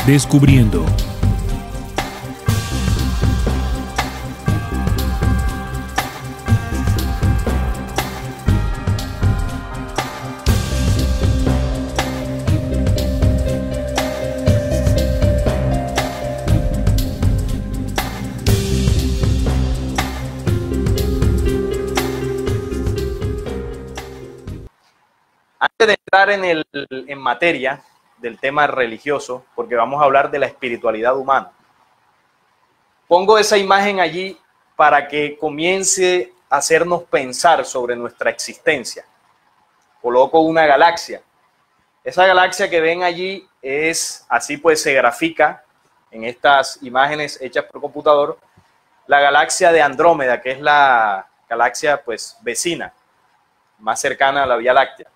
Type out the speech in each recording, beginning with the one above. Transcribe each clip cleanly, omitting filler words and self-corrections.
Descubriendo. Antes de entrar en materia del tema religioso, porque vamos a hablar de la espiritualidad humana, pongo esa imagen allí para que comience a hacernos pensar sobre nuestra existencia. Coloco una galaxia. Esa galaxia que ven allí es, así pues se grafica en estas imágenes hechas por computador, la galaxia de Andrómeda, que es la galaxia pues vecina, más cercana a la Vía Láctea.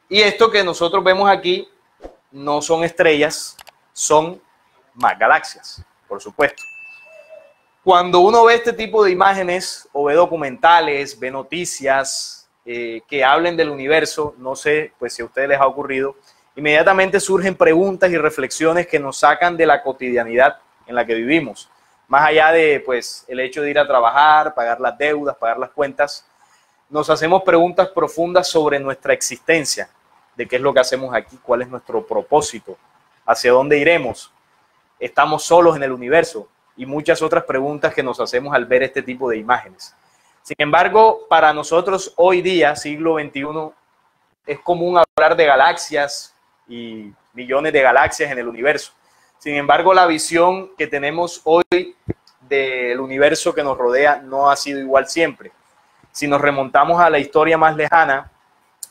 Y esto que nosotros vemos aquí no son estrellas, son más galaxias, por supuesto. Cuando uno ve este tipo de imágenes o ve documentales, ve noticias que hablen del universo, no sé pues si a ustedes les ha ocurrido, inmediatamente surgen preguntas y reflexiones que nos sacan de la cotidianidad en la que vivimos. Más allá de pues el hecho de ir a trabajar, pagar las deudas, pagar las cuentas, nos hacemos preguntas profundas sobre nuestra existencia, de qué es lo que hacemos aquí, cuál es nuestro propósito, hacia dónde iremos, estamos solos en el universo y muchas otras preguntas que nos hacemos al ver este tipo de imágenes. Sin embargo, para nosotros hoy día, siglo XXI, es común hablar de galaxias y millones de galaxias en el universo. Sin embargo, la visión que tenemos hoy del universo que nos rodea no ha sido igual siempre. Si nos remontamos a la historia más lejana,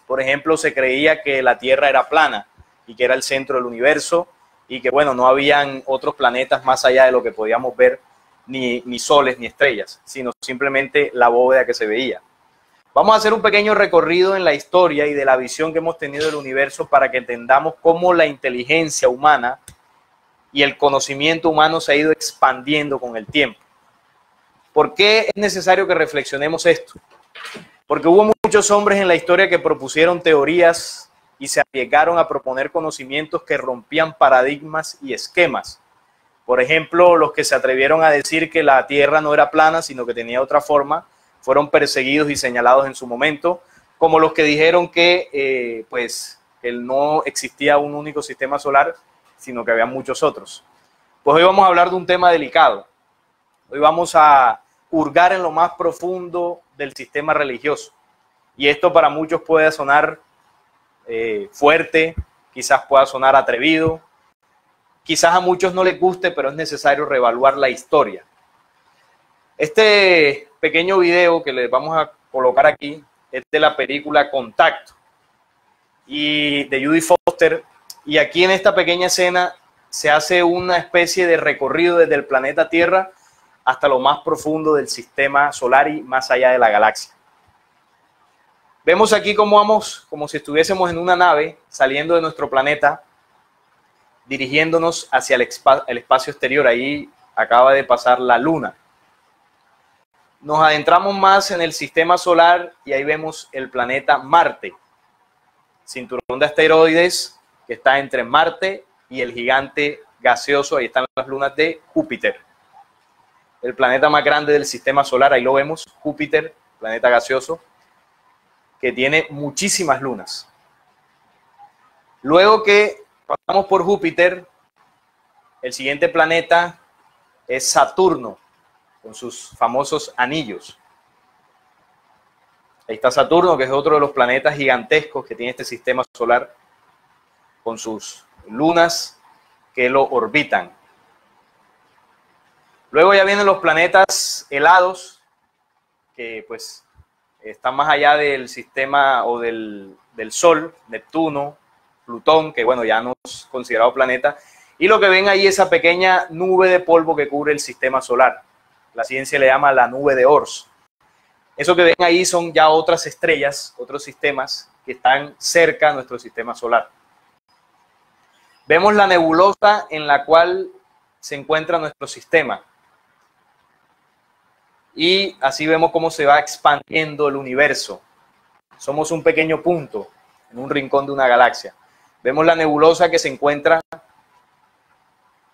por ejemplo, se creía que la Tierra era plana y que era el centro del universo y que, bueno, no habían otros planetas más allá de lo que podíamos ver, ni soles ni estrellas, sino simplemente la bóveda que se veía. Vamos a hacer un pequeño recorrido en la historia y de la visión que hemos tenido del universo para que entendamos cómo la inteligencia humana y el conocimiento humano se ha ido expandiendo con el tiempo. ¿Por qué es necesario que reflexionemos esto? Porque hubo muchos hombres en la historia que propusieron teorías y se arriesgaron a proponer conocimientos que rompían paradigmas y esquemas. Por ejemplo, los que se atrevieron a decir que la Tierra no era plana, sino que tenía otra forma, fueron perseguidos y señalados en su momento, como los que dijeron que no existía un único sistema solar, sino que había muchos otros. Pues hoy vamos a hablar de un tema delicado. Hoy vamos a hurgar en lo más profundo del sistema religioso. Y esto para muchos puede sonar fuerte, quizás pueda sonar atrevido, quizás a muchos no les guste, pero es necesario reevaluar la historia. Este pequeño video que les vamos a colocar aquí es de la película Contacto y de Judy Foster. Y aquí en esta pequeña escena se hace una especie de recorrido desde el planeta Tierra hasta lo más profundo del sistema solar y más allá de la galaxia. Vemos aquí cómo vamos, como si estuviésemos en una nave saliendo de nuestro planeta, dirigiéndonos hacia el espacio exterior. Ahí acaba de pasar la Luna. Nos adentramos más en el sistema solar y ahí vemos el planeta Marte, cinturón de asteroides que está entre Marte y el gigante gaseoso. Ahí están las lunas de Júpiter. El planeta más grande del sistema solar, ahí lo vemos, Júpiter, planeta gaseoso, que tiene muchísimas lunas. Luego que pasamos por Júpiter, el siguiente planeta es Saturno, con sus famosos anillos. Ahí está Saturno, que es otro de los planetas gigantescos que tiene este sistema solar, con sus lunas que lo orbitan. Luego ya vienen los planetas helados, que pues están más allá del sistema o del Sol, Neptuno, Plutón, que bueno, ya no es considerado planeta. Y lo que ven ahí es esa pequeña nube de polvo que cubre el sistema solar. La ciencia le llama la nube de Oort. Eso que ven ahí son ya otras estrellas, otros sistemas que están cerca de nuestro sistema solar. Vemos la nebulosa en la cual se encuentra nuestro sistema. Y así vemos cómo se va expandiendo el universo. Somos un pequeño punto en un rincón de una galaxia. Vemos la nebulosa que se encuentra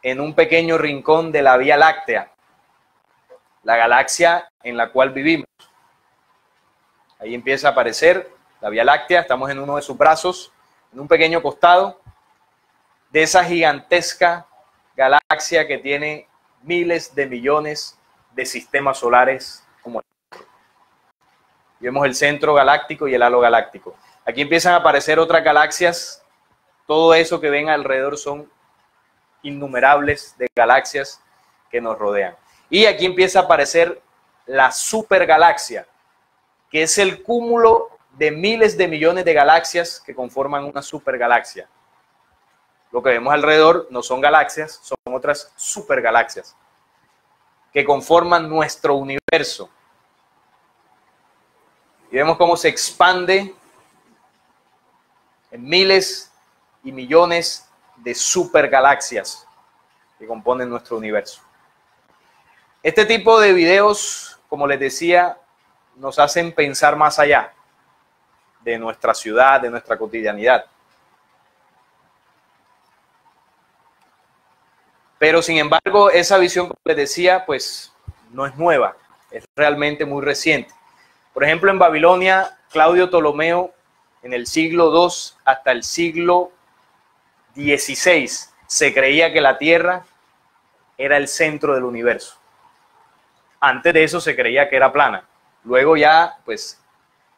en un pequeño rincón de la Vía Láctea, la galaxia en la cual vivimos. Ahí empieza a aparecer la Vía Láctea, estamos en uno de sus brazos, en un pequeño costado de esa gigantesca galaxia que tiene miles de millones de sistemas solares como el nuestro. Vemos el centro galáctico y el halo galáctico. Aquí empiezan a aparecer otras galaxias. Todo eso que ven alrededor son innumerables de galaxias que nos rodean. Y aquí empieza a aparecer la supergalaxia, que es el cúmulo de miles de millones de galaxias que conforman una supergalaxia. Lo que vemos alrededor no son galaxias, son otras supergalaxias que conforman nuestro universo. Y vemos cómo se expande en miles y millones de supergalaxias que componen nuestro universo. Este tipo de videos, como les decía, nos hacen pensar más allá de nuestra ciudad, de nuestra cotidianidad. Pero sin embargo, esa visión, como les decía, pues no es nueva, es realmente muy reciente. Por ejemplo, en Babilonia, Claudio Ptolomeo, en el siglo II hasta el siglo XVI, se creía que la Tierra era el centro del universo. Antes de eso se creía que era plana. Luego ya, pues,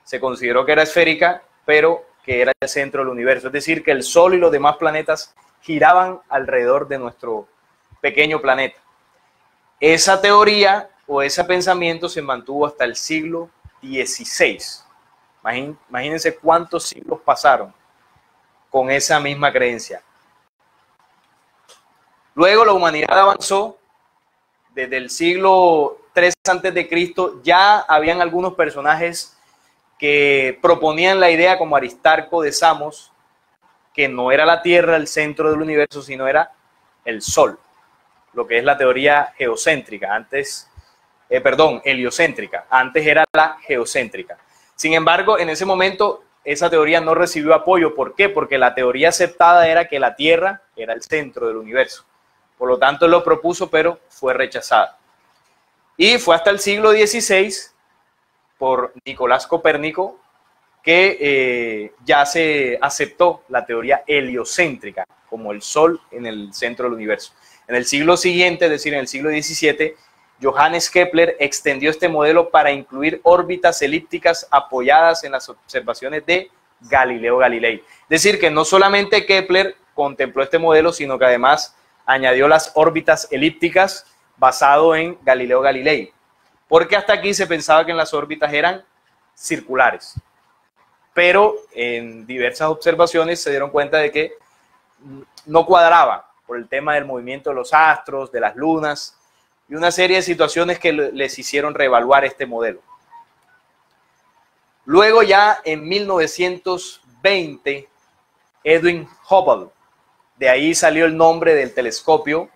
se consideró que era esférica, pero que era el centro del universo. Es decir, que el Sol y los demás planetas giraban alrededor de nuestro pequeño planeta. Esa teoría o ese pensamiento se mantuvo hasta el siglo XVI. Imagínense cuántos siglos pasaron con esa misma creencia. Luego la humanidad avanzó. Desde el siglo III a.C. ya habían algunos personajes que proponían la idea, como Aristarco de Samos, que no era la Tierra el centro del universo, sino era el Sol, lo que es la teoría geocéntrica, heliocéntrica, antes era la geocéntrica. Sin embargo, en ese momento esa teoría no recibió apoyo. ¿Por qué? Porque la teoría aceptada era que la Tierra era el centro del universo. Por lo tanto, él lo propuso, pero fue rechazada. Y fue hasta el siglo XVI, por Nicolás Copérnico, que ya se aceptó la teoría heliocéntrica, como el Sol en el centro del universo. En el siglo siguiente, es decir, en el siglo XVII, Johannes Kepler extendió este modelo para incluir órbitas elípticas apoyadas en las observaciones de Galileo Galilei. Es decir, que no solamente Kepler contempló este modelo, sino que además añadió las órbitas elípticas basado en Galileo Galilei, porque hasta aquí se pensaba que las órbitas eran circulares, pero en diversas observaciones se dieron cuenta de que no cuadraba por el tema del movimiento de los astros, de las lunas y una serie de situaciones que les hicieron reevaluar este modelo. Luego ya en 1920, Edwin Hubble, de ahí salió el nombre del telescopio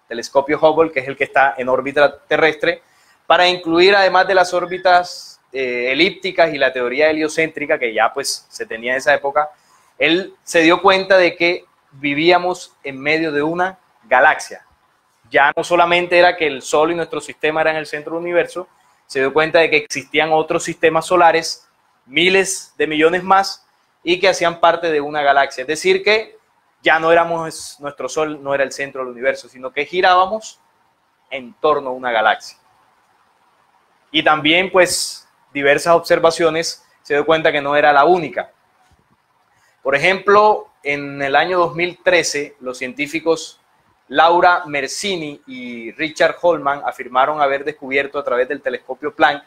Hubble, que es el que está en órbita terrestre, para incluir, además de las órbitas elípticas y la teoría heliocéntrica, que ya pues se tenía en esa época. Él se dio cuenta de que vivíamos en medio de una galaxia. Ya no solamente era que el Sol y nuestro sistema eran el centro del universo, se dio cuenta de que existían otros sistemas solares, miles de millones más, y que hacían parte de una galaxia. Es decir, que ya no éramos, nuestro Sol no era el centro del universo, sino que girábamos en torno a una galaxia. Y también, pues, diversas observaciones se dio cuenta que no era la única. Por ejemplo, en el año 2013, los científicos Laura Mersini y Richard Holman afirmaron haber descubierto a través del telescopio Planck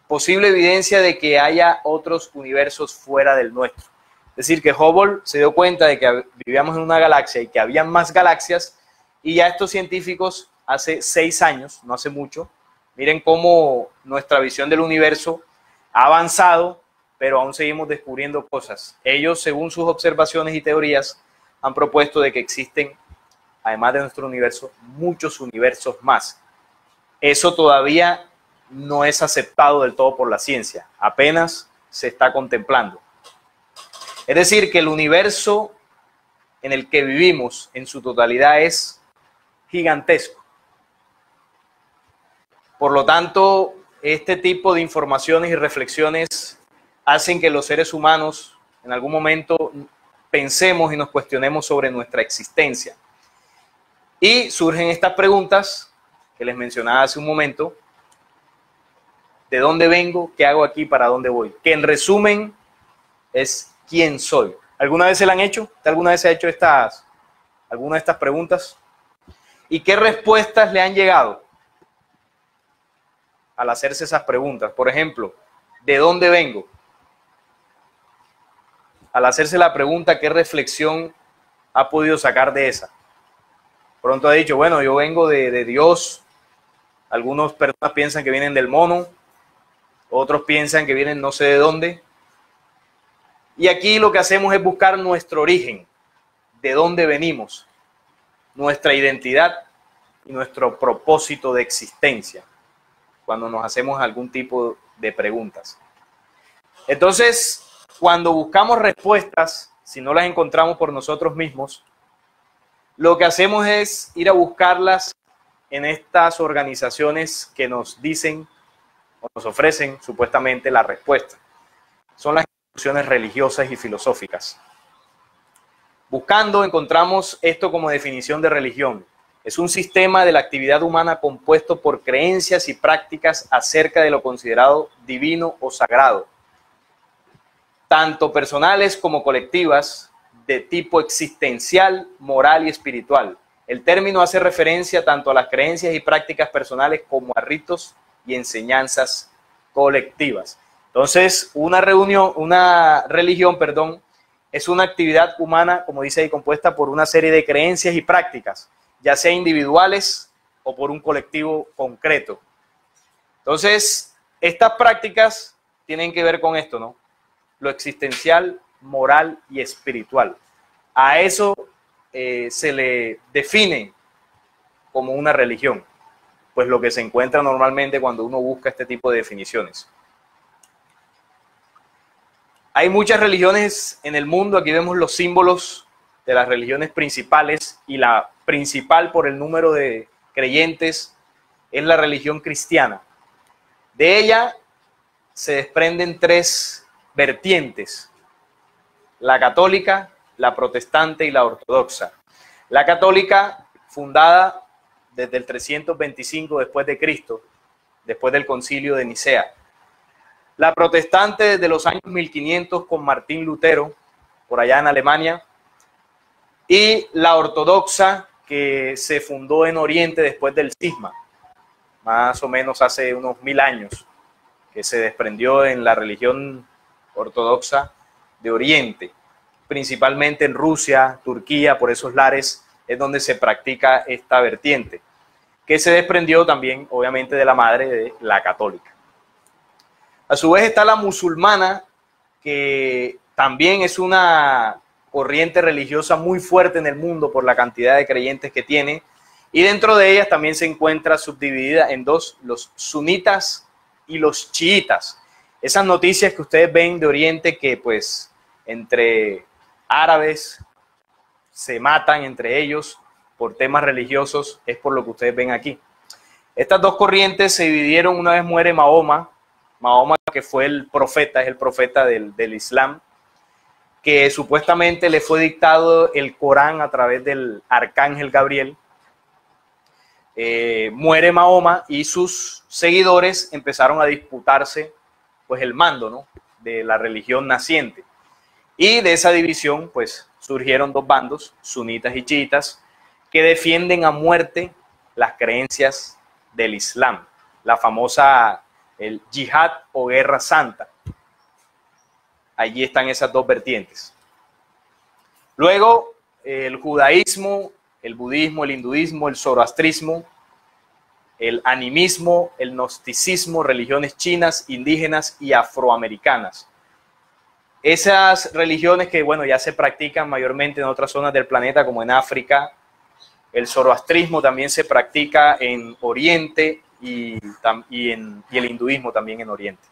posible evidencia de que haya otros universos fuera del nuestro. Es decir, que Hubble se dio cuenta de que vivíamos en una galaxia y que había más galaxias, y ya estos científicos hace 6 años, no hace mucho, miren cómo nuestra visión del universo ha avanzado, pero aún seguimos descubriendo cosas. Ellos, según sus observaciones y teorías, han propuesto de que existen, además de nuestro universo, muchos universos más. Eso todavía no es aceptado del todo por la ciencia, apenas se está contemplando. Es decir, que el universo en el que vivimos en su totalidad es gigantesco. Por lo tanto, este tipo de informaciones y reflexiones hacen que los seres humanos en algún momento pensemos y nos cuestionemos sobre nuestra existencia. Y surgen estas preguntas que les mencionaba hace un momento. ¿De dónde vengo? ¿Qué hago aquí? ¿Para dónde voy? Que en resumen es ¿quién soy? ¿Alguna vez se la han hecho? ¿Usted alguna vez se ha hecho alguna de estas preguntas? ¿Y qué respuestas le han llegado al hacerse esas preguntas? Por ejemplo, ¿de dónde vengo? Al hacerse la pregunta, ¿qué reflexión ha podido sacar de esa? Pronto ha dicho, bueno, yo vengo de Dios. Algunas personas piensan que vienen del mono. Otros piensan que vienen no sé de dónde. Y aquí lo que hacemos es buscar nuestro origen, de dónde venimos, nuestra identidad y nuestro propósito de existencia, cuando nos hacemos algún tipo de preguntas. Entonces, cuando buscamos respuestas, si no las encontramos por nosotros mismos, lo que hacemos es ir a buscarlas en estas organizaciones que nos dicen o nos ofrecen supuestamente la respuesta. Son las instituciones religiosas y filosóficas. Buscando, encontramos esto como definición de religión. Es un sistema de la actividad humana compuesto por creencias y prácticas acerca de lo considerado divino o sagrado, tanto personales como colectivas, de tipo existencial, moral y espiritual. El término hace referencia tanto a las creencias y prácticas personales como a ritos y enseñanzas colectivas. Entonces, una religión, es una actividad humana, como dice ahí, compuesta por una serie de creencias y prácticas, ya sea individuales o por un colectivo concreto. Entonces, estas prácticas tienen que ver con esto, ¿no? Lo existencial, moral y espiritual. A eso se le define como una religión, pues lo que se encuentra normalmente cuando uno busca este tipo de definiciones. Hay muchas religiones en el mundo. Aquí vemos los símbolos de las religiones principales, y la principal por el número de creyentes es la religión cristiana. De ella se desprenden tres vertientes: la católica, la protestante y la ortodoxa. La católica, fundada desde el 325 después de Cristo, después del concilio de Nicea. La protestante desde los años 1500 con Martín Lutero, por allá en Alemania. Y la ortodoxa, que se fundó en Oriente después del cisma, más o menos hace unos 1000 años, que se desprendió en la religión ortodoxa de Oriente, principalmente en Rusia, Turquía, por esos lares es donde se practica esta vertiente, que se desprendió también, obviamente, de la madre de la católica. A su vez está la musulmana, que también es una corriente religiosa muy fuerte en el mundo por la cantidad de creyentes que tiene, y dentro de ellas también se encuentra subdividida en dos: los sunitas y los chiitas. Esas noticias que ustedes ven de Oriente, que pues entre árabes se matan entre ellos por temas religiosos, es por lo que ustedes ven aquí. Estas dos corrientes se dividieron una vez muere Mahoma, que fue el profeta, es el profeta del Islam, que supuestamente le fue dictado el Corán a través del arcángel Gabriel. Muere Mahoma y sus seguidores empezaron a disputarse pues el mando, ¿no?, de la religión naciente. Y de esa división pues surgieron dos bandos, sunitas y chiitas, que defienden a muerte las creencias del Islam, la famosa el yihad o guerra santa. Allí están esas dos vertientes. Luego el judaísmo, el budismo, el hinduismo, el zoroastrismo, el animismo, el gnosticismo, religiones chinas, indígenas y afroamericanas. Esas religiones que, bueno, ya se practican mayormente en otras zonas del planeta, como en África. El zoroastrismo también se practica en Oriente y el hinduismo también en Oriente.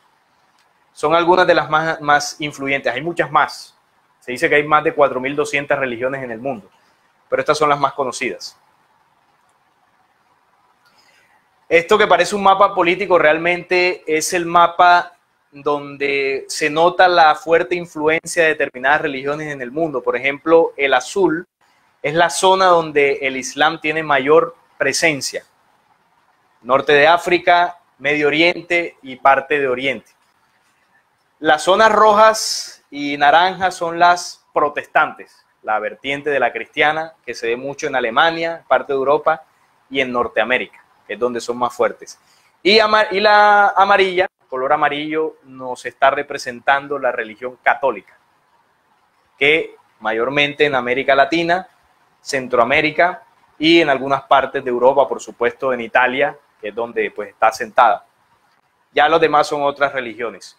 Son algunas de las más influyentes. Hay muchas más. Se dice que hay más de 4200 religiones en el mundo, pero estas son las más conocidas. Esto que parece un mapa político realmente es el mapa donde se nota la fuerte influencia de determinadas religiones en el mundo. Por ejemplo, el azul es la zona donde el Islam tiene mayor presencia. Norte de África, Medio Oriente y parte de Oriente. Las zonas rojas y naranjas son las protestantes, la vertiente de la cristiana que se ve mucho en Alemania, parte de Europa y en Norteamérica, que es donde son más fuertes. Y la amarilla, color amarillo, nos está representando la religión católica, que mayormente en América Latina, Centroamérica y en algunas partes de Europa, por supuesto en Italia, que es donde pues está asentada. Ya los demás son otras religiones.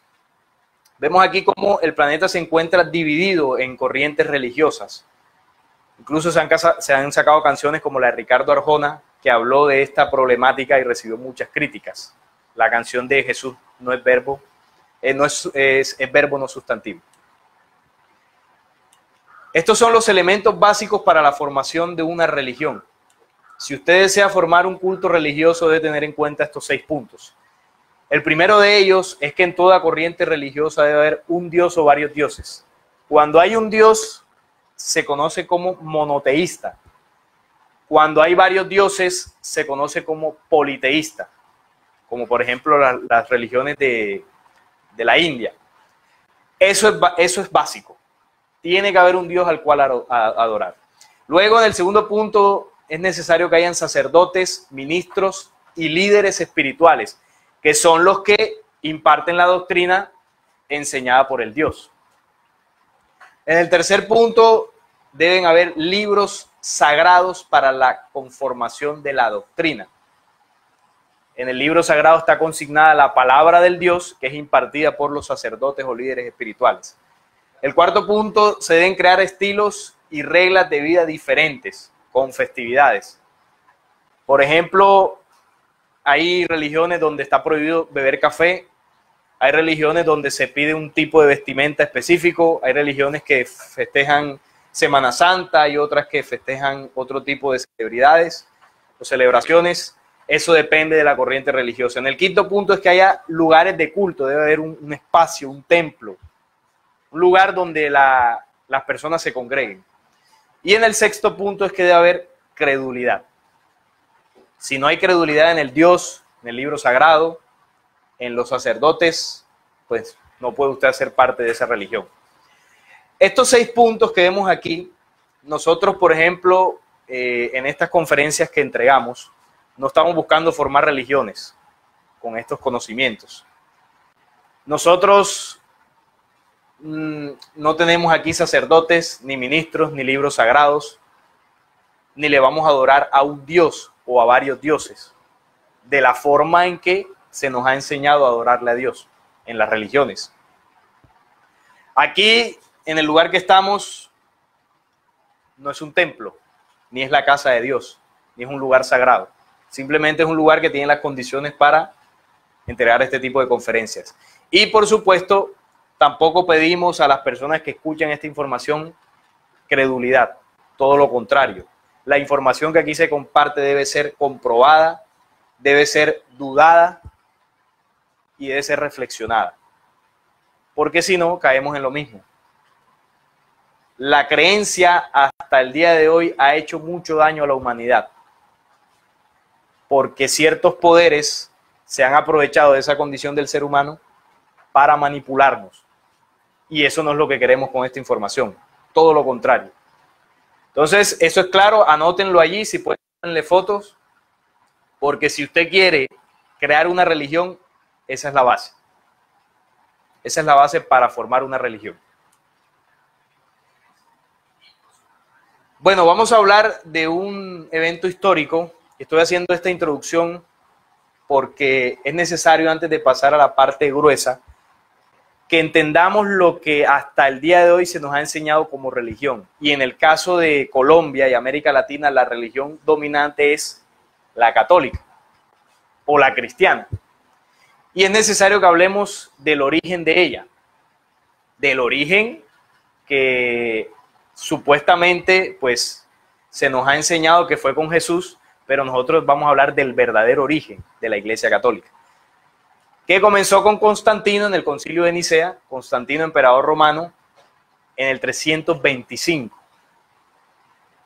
Vemos aquí cómo el planeta se encuentra dividido en corrientes religiosas. Incluso se han sacado canciones como la de Ricardo Arjona, que habló de esta problemática y recibió muchas críticas. La canción de Jesús no es verbo, es verbo no sustantivo. Estos son los elementos básicos para la formación de una religión. Si usted desea formar un culto religioso, debe tener en cuenta estos 6 puntos. El primero de ellos es que en toda corriente religiosa debe haber un dios o varios dioses. Cuando hay un dios, se conoce como monoteísta. Cuando hay varios dioses, se conoce como politeísta, como por ejemplo las religiones de la India. Eso es básico. Tiene que haber un dios al cual adorar. Luego, en el segundo punto, es necesario que hayan sacerdotes, ministros y líderes espirituales, que son los que imparten la doctrina enseñada por el Dios. En el tercer punto, deben haber libros sagrados para la conformación de la doctrina. En el libro sagrado está consignada la palabra del Dios, que es impartida por los sacerdotes o líderes espirituales. El cuarto punto, se deben crear estilos y reglas de vida diferentes, con festividades. Por ejemplo, hay religiones donde está prohibido beber café, hay religiones donde se pide un tipo de vestimenta específico, hay religiones que festejan Semana Santa y otras que festejan otro tipo de celebridades o celebraciones. Eso depende de la corriente religiosa. En el quinto punto es que haya lugares de culto, debe haber un espacio, un templo, un lugar donde las personas se congreguen. Y en el sexto punto es que debe haber credulidad. Si no hay credulidad en el Dios, en el libro sagrado, en los sacerdotes, pues no puede usted ser parte de esa religión. Estos 6 puntos que vemos aquí, nosotros, por ejemplo, en estas conferencias que entregamos, no estamos buscando formar religiones con estos conocimientos. Nosotros no tenemos aquí sacerdotes, ni ministros, ni libros sagrados, ni le vamos a adorar a un Dios o a varios dioses, de la forma en que se nos ha enseñado a adorarle a Dios en las religiones. Aquí, en el lugar que estamos, no es un templo, ni es la casa de Dios, ni es un lugar sagrado. Simplemente es un lugar que tiene las condiciones para entregar este tipo de conferencias. Y por supuesto, tampoco pedimos a las personas que escuchan esta información credulidad, todo lo contrario. La información que aquí se comparte debe ser comprobada, debe ser dudada y debe ser reflexionada. Porque si no, caemos en lo mismo. La creencia hasta el día de hoy ha hecho mucho daño a la humanidad. Porque ciertos poderes se han aprovechado de esa condición del ser humano para manipularnos. Y eso no es lo que queremos con esta información. Todo lo contrario. Entonces, eso es claro, anótenlo allí, si pueden, hacerle fotos, porque si usted quiere crear una religión, esa es la base. Esa es la base para formar una religión. Bueno, vamos a hablar de un evento histórico. Estoy haciendo esta introducción porque es necesario, antes de pasar a la parte gruesa, que entendamos lo que hasta el día de hoy se nos ha enseñado como religión. Y en el caso de Colombia y América Latina, la religión dominante es la católica o la cristiana. Y es necesario que hablemos del origen de ella, del origen que supuestamente pues se nos ha enseñado que fue con Jesús, pero nosotros vamos a hablar del verdadero origen de la Iglesia Católica, que comenzó con Constantino en el Concilio de Nicea, Constantino, emperador romano, en el 325.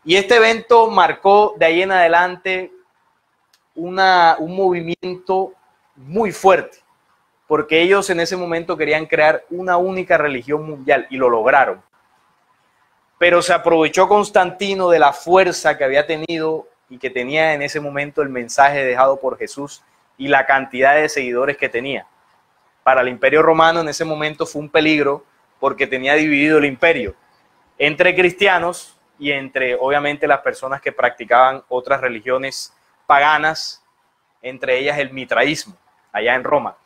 Y este evento marcó de ahí en adelante un movimiento muy fuerte, porque ellos en ese momento querían crear una única religión mundial y lo lograron. Pero se aprovechó Constantino de la fuerza que había tenido y que tenía en ese momento el mensaje dejado por Jesús y la cantidad de seguidores que tenía. Para el Imperio Romano en ese momento fue un peligro porque tenía dividido el imperio entre cristianos y entre, obviamente, las personas que practicaban otras religiones paganas, entre ellas el mitraísmo, allá en Roma.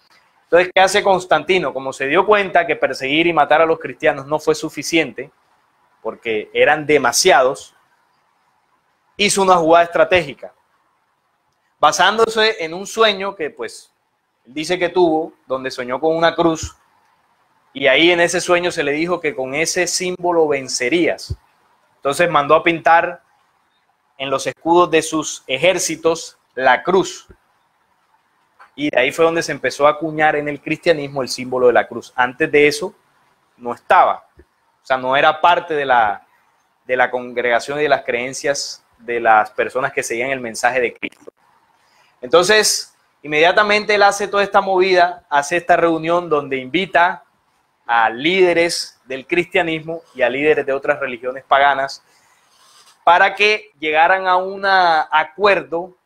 Entonces, ¿qué hace Constantino? Como se dio cuenta que perseguir y matar a los cristianos no fue suficiente, porque eran demasiados, hizo una jugada estratégica, basándose en un sueño que, pues, dice que tuvo, donde soñó con una cruz, y ahí en ese sueño se le dijo que con ese símbolo vencerías. Entonces mandó a pintar en los escudos de sus ejércitos la cruz. Y de ahí fue donde se empezó a acuñar en el cristianismo el símbolo de la cruz. Antes de eso no estaba. O sea, no era parte de la congregación y de las creencias de las personas que seguían el mensaje de Cristo. Entonces, inmediatamente él hace toda esta movida, hace esta reunión donde invita a líderes del cristianismo y a líderes de otras religiones paganas para que llegaran a un acuerdo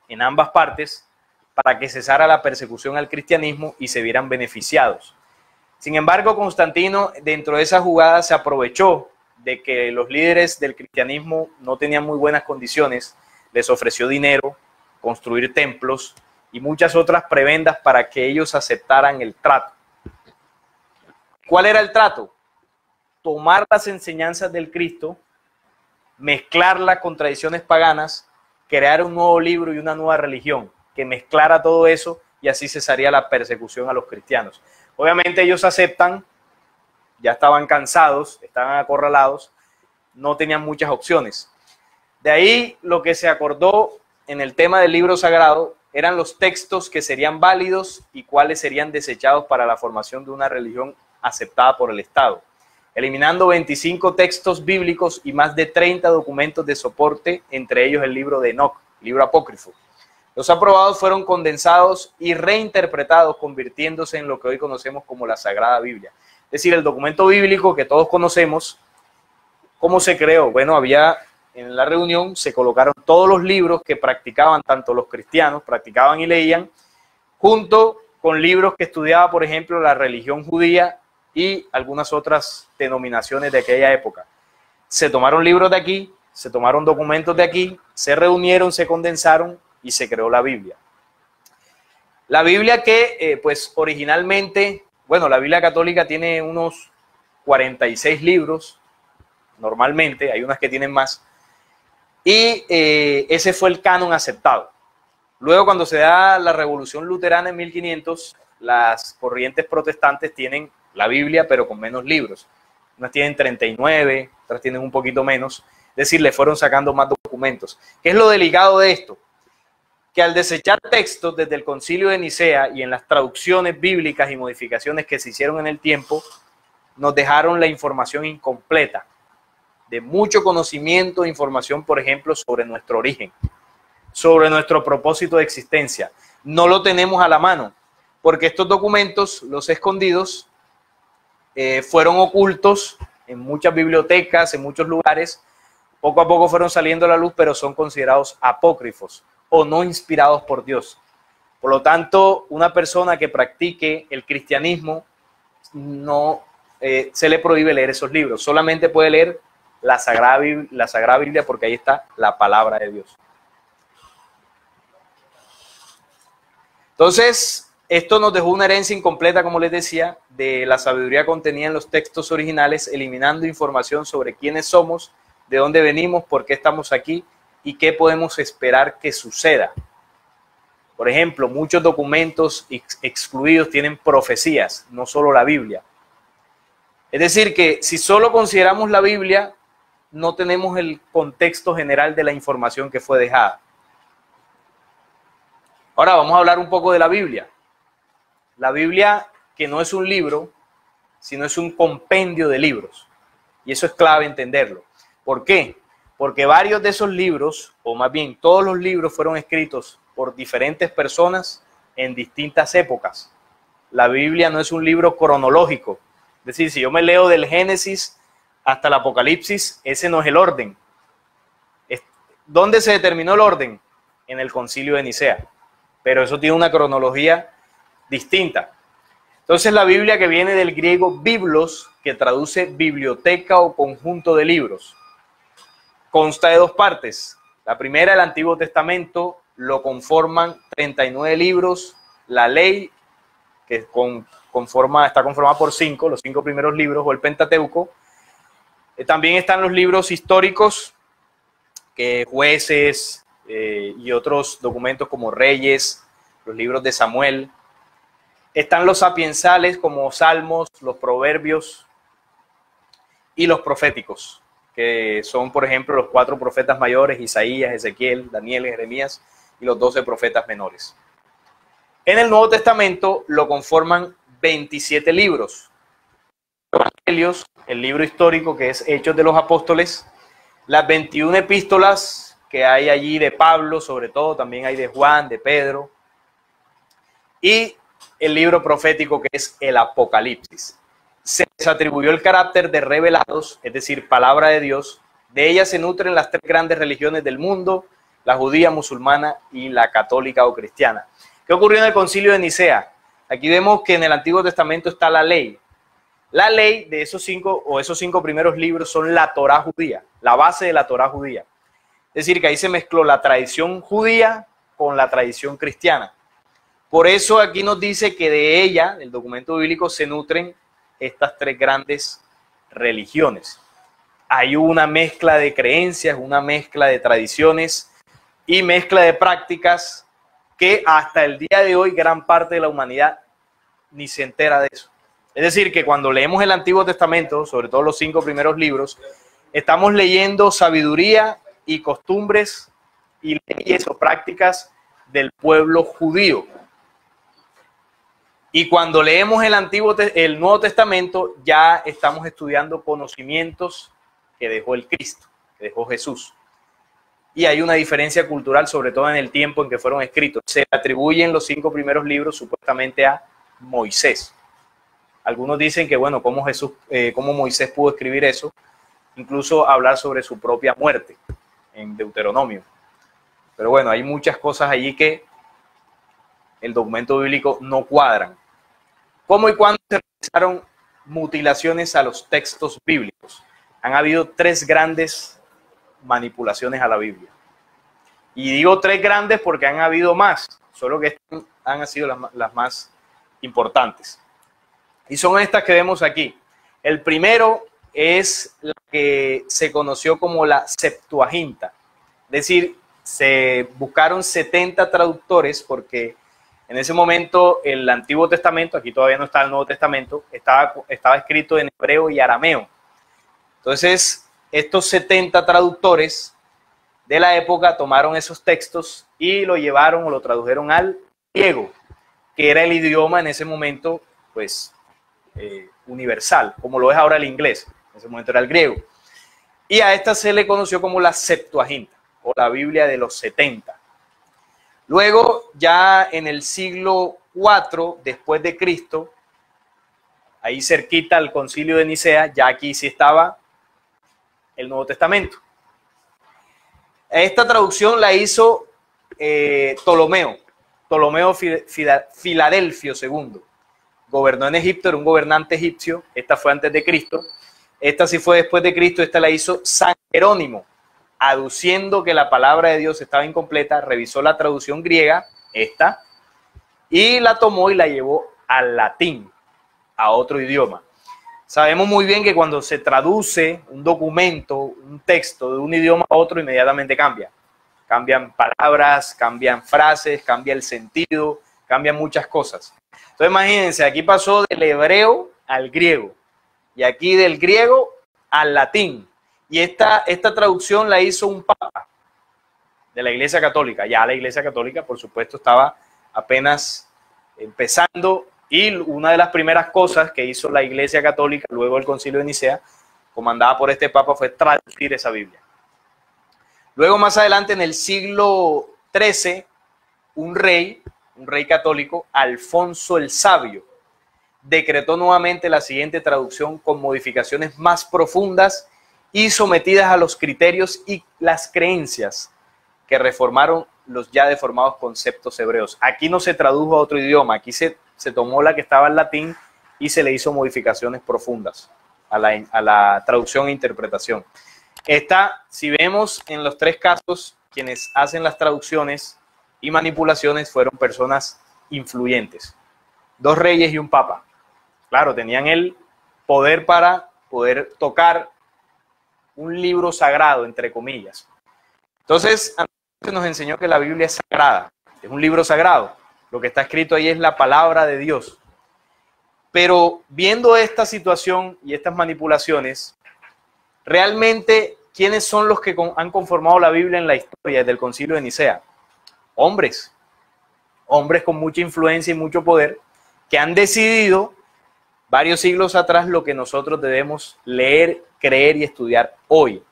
en ambas partes para que cesara la persecución al cristianismo y se vieran beneficiados. Sin embargo, Constantino, dentro de esa jugada, se aprovechó de que los líderes del cristianismo no tenían muy buenas condiciones, les ofreció dinero, construir templos y muchas otras prebendas para que ellos aceptaran el trato. ¿Cuál era el trato? Tomar las enseñanzas del Cristo, mezclarlas con tradiciones paganas, crear un nuevo libro y una nueva religión que mezclara todo eso y así cesaría la persecución a los cristianos. Obviamente ellos aceptan, ya estaban cansados, estaban acorralados, no tenían muchas opciones. De ahí lo que se acordó en el tema del libro sagrado eran los textos que serían válidos y cuáles serían desechados para la formación de una religión aceptada por el Estado, eliminando 25 textos bíblicos y más de 30 documentos de soporte, entre ellos el libro de Enoc, libro apócrifo. Los aprobados fueron condensados y reinterpretados, convirtiéndose en lo que hoy conocemos como la Sagrada Biblia. Es decir, el documento bíblico que todos conocemos. ¿Cómo se creó? Bueno, había en la reunión, se colocaron todos los libros que practicaban, tanto los cristianos, practicaban y leían, junto con libros que estudiaba, por ejemplo, la religión judía y algunas otras denominaciones de aquella época. Se tomaron libros de aquí, se tomaron documentos de aquí, se reunieron, se condensaron y se creó la Biblia. La Biblia que, pues originalmente, bueno, la Biblia católica tiene unos 46 libros, normalmente, hay unas que tienen más, y ese fue el canon aceptado. Luego, cuando se da la Revolución Luterana en 1500, las corrientes protestantes tienen la Biblia, pero con menos libros. Unas tienen 39, otras tienen un poquito menos. Es decir, le fueron sacando más documentos. ¿Qué es lo delicado de esto? Que al desechar textos desde el Concilio de Nicea y en las traducciones bíblicas y modificaciones que se hicieron en el tiempo, nos dejaron la información incompleta, de mucho conocimiento e información, por ejemplo, sobre nuestro origen, sobre nuestro propósito de existencia. No lo tenemos a la mano, porque estos documentos, los escondidos, fueron ocultos en muchas bibliotecas, en muchos lugares. Poco a poco fueron saliendo a la luz, pero son considerados apócrifos o no inspirados por Dios. Por lo tanto, una persona que practique el cristianismo no se le prohíbe leer esos libros. Solamente puede leer la Sagrada Biblia, porque ahí está la palabra de Dios. Entonces, esto nos dejó una herencia incompleta, como les decía, de la sabiduría contenida en los textos originales, eliminando información sobre quiénes somos, de dónde venimos, por qué estamos aquí y qué podemos esperar que suceda. Por ejemplo, muchos documentos excluidos tienen profecías, no solo la Biblia. Es decir, que si solo consideramos la Biblia, no tenemos el contexto general de la información que fue dejada. Ahora vamos a hablar un poco de la Biblia. La Biblia, que no es un libro, sino es un compendio de libros. Y eso es clave entenderlo. ¿Por qué? Porque varios de esos libros, o más bien todos los libros, fueron escritos por diferentes personas en distintas épocas. La Biblia no es un libro cronológico. Es decir, si yo me leo del Génesis hasta el Apocalipsis, ese no es el orden. ¿Dónde se determinó el orden? En el Concilio de Nicea. Pero eso tiene una cronología distinta. Entonces la Biblia, que viene del griego biblos, que traduce biblioteca o conjunto de libros, consta de dos partes. La primera, el Antiguo Testamento, lo conforman 39 libros, la ley, que está conformada por 5, los 5 primeros libros, o el Pentateuco. También están los libros históricos, Jueces y otros documentos como Reyes, los libros de Samuel. Están los sapiensales como Salmos, los Proverbios y los proféticos, que son, por ejemplo, los 4 profetas mayores, Isaías, Ezequiel, Daniel, Jeremías, y los 12 profetas menores. En el Nuevo Testamento lo conforman 27 libros. Los Evangelios, el libro histórico que es Hechos de los Apóstoles, las 21 epístolas que hay allí de Pablo, sobre todo, también hay de Juan, de Pedro, y el libro profético que es el Apocalipsis. Se les atribuyó el carácter de revelados, es decir, palabra de Dios. De ella se nutren las 3 grandes religiones del mundo, la judía, musulmana y la católica o cristiana. ¿Qué ocurrió en el Concilio de Nicea? Aquí vemos que en el Antiguo Testamento está la ley. La ley de esos 5 primeros libros son la Torá judía, la base de la Torá judía. Es decir, que ahí se mezcló la tradición judía con la tradición cristiana. Por eso aquí nos dice que de ella, del documento bíblico, se nutren estas 3 grandes religiones. Hay una mezcla de creencias, una mezcla de tradiciones y mezcla de prácticas que hasta el día de hoy gran parte de la humanidad ni se entera de eso. Es decir, que cuando leemos el Antiguo Testamento, sobre todo los 5 primeros libros, estamos leyendo sabiduría y costumbres y leyes o prácticas del pueblo judío. Y cuando leemos el Nuevo Testamento, ya estamos estudiando conocimientos que dejó el Cristo, que dejó Jesús. Y hay una diferencia cultural, sobre todo en el tiempo en que fueron escritos. Se atribuyen los 5 primeros libros supuestamente a Moisés. Algunos dicen que, bueno, cómo Moisés pudo escribir eso, incluso hablar sobre su propia muerte en Deuteronomio. Pero bueno, hay muchas cosas allí que el documento bíblico no cuadran. ¿Cómo y cuándo se realizaron mutilaciones a los textos bíblicos? Han habido 3 grandes manipulaciones a la Biblia. Y digo 3 grandes porque han habido más, solo que han sido las más importantes. Y son estas que vemos aquí. El primero es la que se conoció como la Septuaginta. Es decir, se buscaron 70 traductores porque en ese momento el Antiguo Testamento, aquí todavía no está el Nuevo Testamento, estaba escrito en hebreo y arameo. Entonces, estos 70 traductores de la época tomaron esos textos y lo llevaron o lo tradujeron al griego, que era el idioma en ese momento, pues, universal, como lo es ahora el inglés. En ese momento era el griego. Y a esta se le conoció como la Septuaginta, o la Biblia de los 70. Luego, ya en el siglo IV después de Cristo, ahí cerquita al Concilio de Nicea, ya aquí sí estaba el Nuevo Testamento. Esta traducción la hizo Ptolomeo Filadelfio II. Gobernó en Egipto, era un gobernante egipcio. Esta fue antes de Cristo. Esta sí fue después de Cristo. Esta la hizo San Jerónimo, aduciendo que la palabra de Dios estaba incompleta. Revisó la traducción griega, esta, y la tomó y la llevó al latín, a otro idioma. Sabemos muy bien que cuando se traduce un documento, un texto de un idioma a otro, inmediatamente cambia. Cambian palabras, cambian frases, cambia el sentido, cambian muchas cosas. Entonces imagínense, aquí pasó del hebreo al griego y aquí del griego al latín. Y esta traducción la hizo un papa de la Iglesia Católica. Ya la Iglesia Católica, por supuesto, estaba apenas empezando, y una de las primeras cosas que hizo la Iglesia Católica luego del Concilio de Nicea, comandada por este Papa, fue traducir esa Biblia. Luego, más adelante, en el siglo XIII, un rey católico, Alfonso el Sabio, decretó nuevamente la siguiente traducción con modificaciones más profundas y sometidas a los criterios y las creencias que reformaron los ya deformados conceptos hebreos. Aquí no se tradujo a otro idioma, aquí se tomó la que estaba en latín y se le hizo modificaciones profundas a la traducción e interpretación. Esta, si vemos en los tres casos, quienes hacen las traducciones y manipulaciones fueron personas influyentes. 2 reyes y un papa. Claro, tenían el poder para poder tocar un libro sagrado, entre comillas. Entonces, nos enseñó que la Biblia es sagrada, es un libro sagrado. Lo que está escrito ahí es la palabra de Dios. Pero viendo esta situación y estas manipulaciones, realmente, ¿quiénes son los que han conformado la Biblia en la historia desde el Concilio de Nicea? Hombres con mucha influencia y mucho poder, que han decidido varios siglos atrás lo que nosotros debemos leer, creer y estudiar hoy.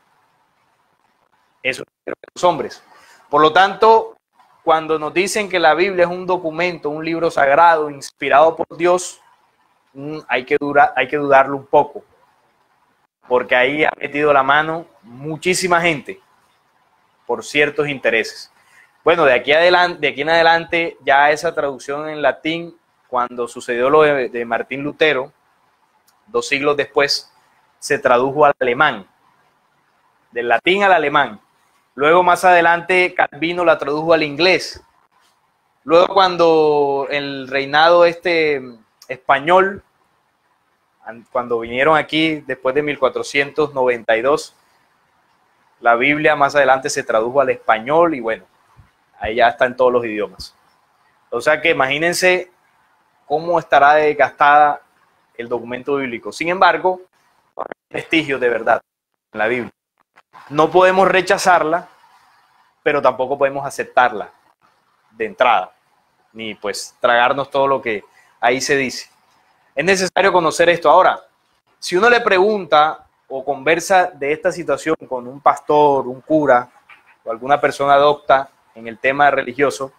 Eso es los hombres. Por lo tanto, cuando nos dicen que la Biblia es un documento, un libro sagrado, inspirado por Dios, hay que dudarlo un poco, porque ahí ha metido la mano muchísima gente por ciertos intereses. Bueno, de aquí en adelante, ya esa traducción en latín, cuando sucedió lo de Martín Lutero, 2 siglos después, se tradujo al alemán, del latín al alemán. Luego, más adelante, Calvino la tradujo al inglés. Luego, cuando el reinado español, cuando vinieron aquí después de 1492, la Biblia más adelante se tradujo al español y bueno, ahí ya está en todos los idiomas. O sea que imagínense cómo estará desgastada el documento bíblico. Sin embargo, hay vestigios de verdad en la Biblia. No podemos rechazarla, pero tampoco podemos aceptarla de entrada, ni pues tragarnos todo lo que ahí se dice. Es necesario conocer esto. Ahora, si uno le pregunta o conversa de esta situación con un pastor, un cura o alguna persona docta en el tema religioso,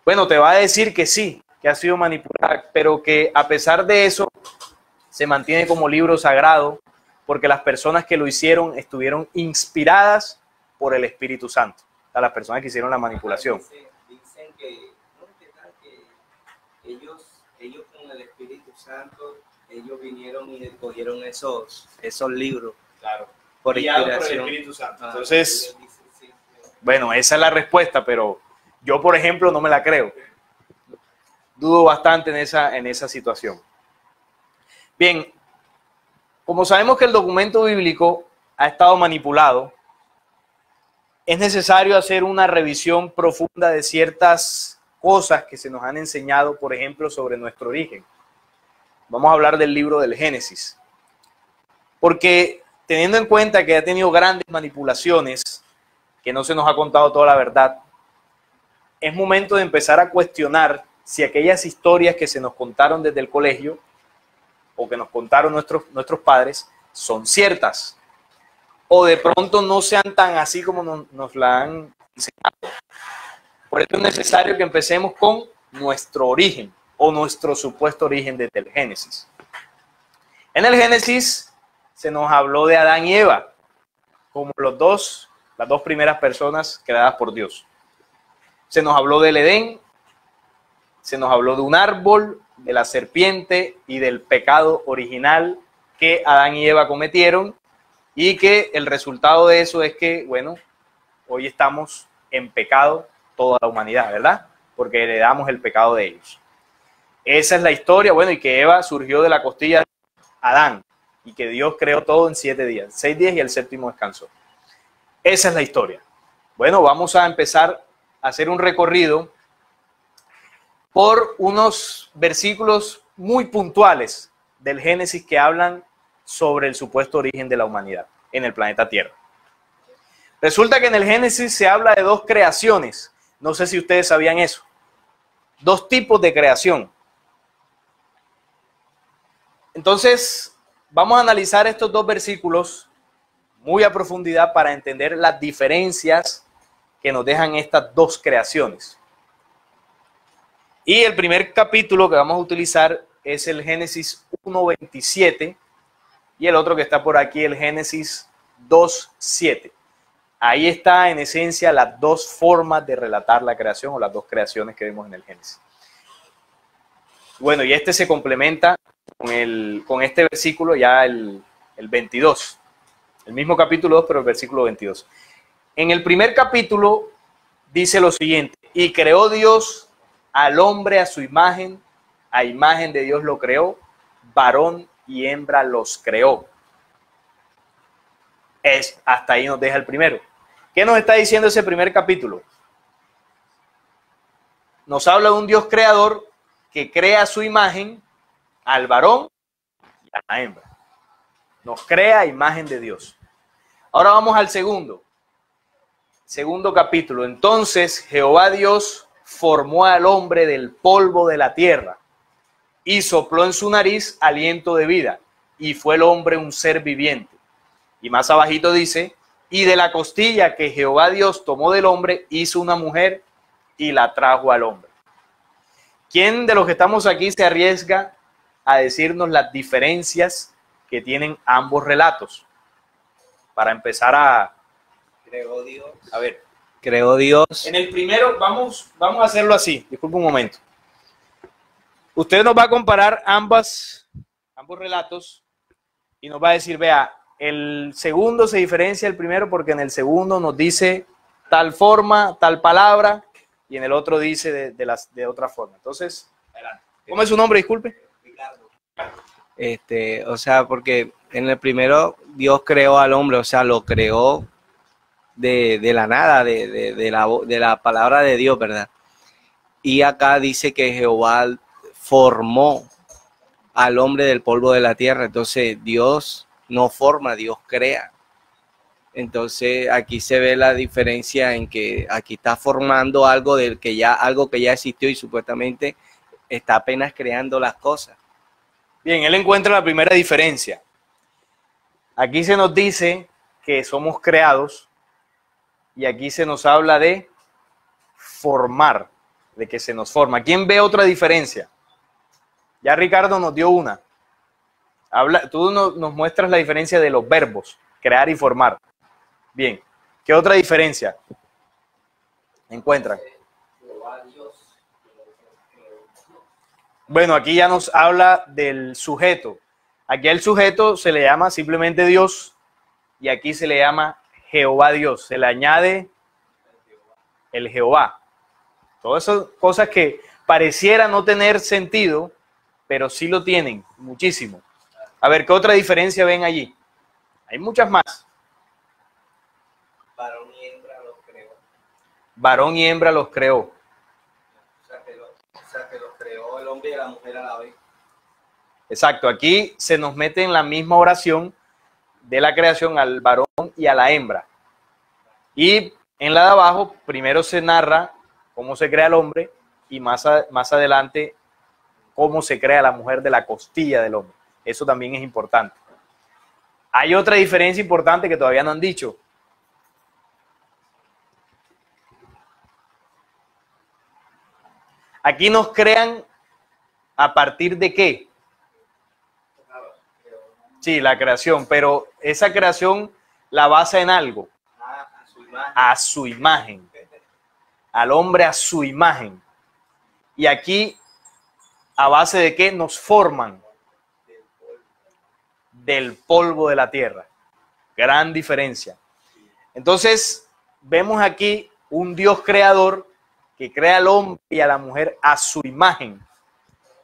bueno, te va a decir que sí, que ha sido manipulada, pero que a pesar de eso se mantiene como libro sagrado porque las personas que lo hicieron estuvieron inspiradas por el Espíritu Santo, a las personas que hicieron la manipulación. Dicen que, ¿no? ¿Qué tal? Que ellos con el Espíritu Santo, ellos vinieron y cogieron esos libros. Claro. Por inspiración. Por el Espíritu Santo. Entonces, bueno, esa es la respuesta, pero yo, por ejemplo, no me la creo. Dudo bastante en esa situación. Bien, como sabemos que el documento bíblico ha estado manipulado, es necesario hacer una revisión profunda de ciertas cosas que se nos han enseñado, por ejemplo, sobre nuestro origen. Vamos a hablar del libro del Génesis. Porque teniendo en cuenta que ha tenido grandes manipulaciones, que no se nos ha contado toda la verdad, es momento de empezar a cuestionar si aquellas historias que se nos contaron desde el colegio o que nos contaron nuestros padres son ciertas o de pronto no sean tan así como nos la han enseñado. Por eso es necesario que empecemos con nuestro origen o nuestro supuesto origen desde el Génesis. En el Génesis se nos habló de Adán y Eva como las dos primeras personas creadas por Dios. Se nos habló del Edén, se nos habló de un árbol, de la serpiente y del pecado original que Adán y Eva cometieron y que el resultado de eso es que, bueno, hoy estamos en pecado toda la humanidad, ¿verdad? Porque heredamos el pecado de ellos. Esa es la historia, bueno, y que Eva surgió de la costilla de Adán y que Dios creó todo en 7 días, 6 días y el séptimo descansó. Esa es la historia. Bueno, vamos a empezar a hacer un recorrido por unos versículos muy puntuales del Génesis que hablan sobre el supuesto origen de la humanidad en el planeta Tierra. Resulta que en el Génesis se habla de 2 creaciones. No sé si ustedes sabían eso. dos tipos de creación. Entonces, vamos a analizar estos dos versículos muy a profundidad para entender las diferencias que nos dejan estas dos creaciones. Y el primer capítulo que vamos a utilizar es el Génesis 1:27 y el otro que está por aquí, el Génesis 2:7. Ahí está en esencia las dos formas de relatar la creación o las dos creaciones que vemos en el Génesis. Bueno, y este se complementa con este versículo ya el 22. El mismo capítulo 2, pero el versículo 22. En el primer capítulo dice lo siguiente: y creó Dios al hombre a su imagen, a imagen de Dios lo creó, varón y hembra los creó. Hasta ahí nos deja el primero. ¿Qué nos está diciendo ese primer capítulo? Nos habla de un Dios creador que crea a su imagen al varón y a la hembra. Nos crea a imagen de Dios. Ahora vamos al segundo capítulo. Entonces Jehová Dios formó al hombre del polvo de la tierra y sopló en su nariz aliento de vida, y fue el hombre un ser viviente. Y más abajito dice: y de la costilla que Jehová Dios tomó del hombre, hizo una mujer y la trajo al hombre. ¿Quién de los que estamos aquí se arriesga a decirnos las diferencias que tienen ambos relatos? Para empezar a... Creó Dios. A ver. Creó Dios. En el primero, vamos a hacerlo así. Disculpe un momento. Usted nos va a comparar ambos relatos y nos va a decir, vea, el segundo se diferencia del primero porque en el segundo nos dice tal forma, tal palabra, y en el otro dice de otra forma. Entonces, adelante. ¿Cómo es su nombre? Disculpe. Ricardo. O sea, porque en el primero Dios creó al hombre, o sea, lo creó de la nada, de la palabra de Dios, ¿verdad? Y acá dice que Jehová formó al hombre del polvo de la tierra. Entonces Dios no forma, Dios crea. Entonces aquí se ve la diferencia en que aquí está formando algo algo que ya existió y supuestamente está apenas creando las cosas. Bien, él encuentra la primera diferencia. Aquí se nos dice que somos creados y aquí se nos habla de formar, de que se nos forma. ¿Quién ve otra diferencia? Ya Ricardo nos dio una. Tú nos muestras la diferencia de los verbos, crear y formar. Bien, ¿qué otra diferencia encuentran? Bueno, aquí ya nos habla del sujeto. Aquí el sujeto se le llama simplemente Dios y aquí se le llama Jehová Dios. Se le añade el Jehová. Todas esas cosas que pareciera no tener sentido, pero sí lo tienen, muchísimo. A ver, ¿qué otra diferencia ven allí? Hay muchas más. Varón y hembra los creó. Varón y hembra los creó. O sea, que los creó el hombre y la mujer a la vez. Exacto, aquí se nos mete en la misma oración de la creación al varón y a la hembra. Y en la de abajo, primero se narra cómo se crea el hombre y más adelante cómo se crea la mujer de la costilla del hombre. Eso también es importante. Hay otra diferencia importante que todavía no han dicho. Aquí nos crean ¿a partir de qué? Sí, la creación, pero esa creación la basa en algo. A su imagen. A su imagen. Al hombre a su imagen. Y aquí, ¿a base de qué nos forman? Del polvo de la tierra. Gran diferencia. Entonces, vemos aquí un Dios creador que crea al hombre y a la mujer a su imagen.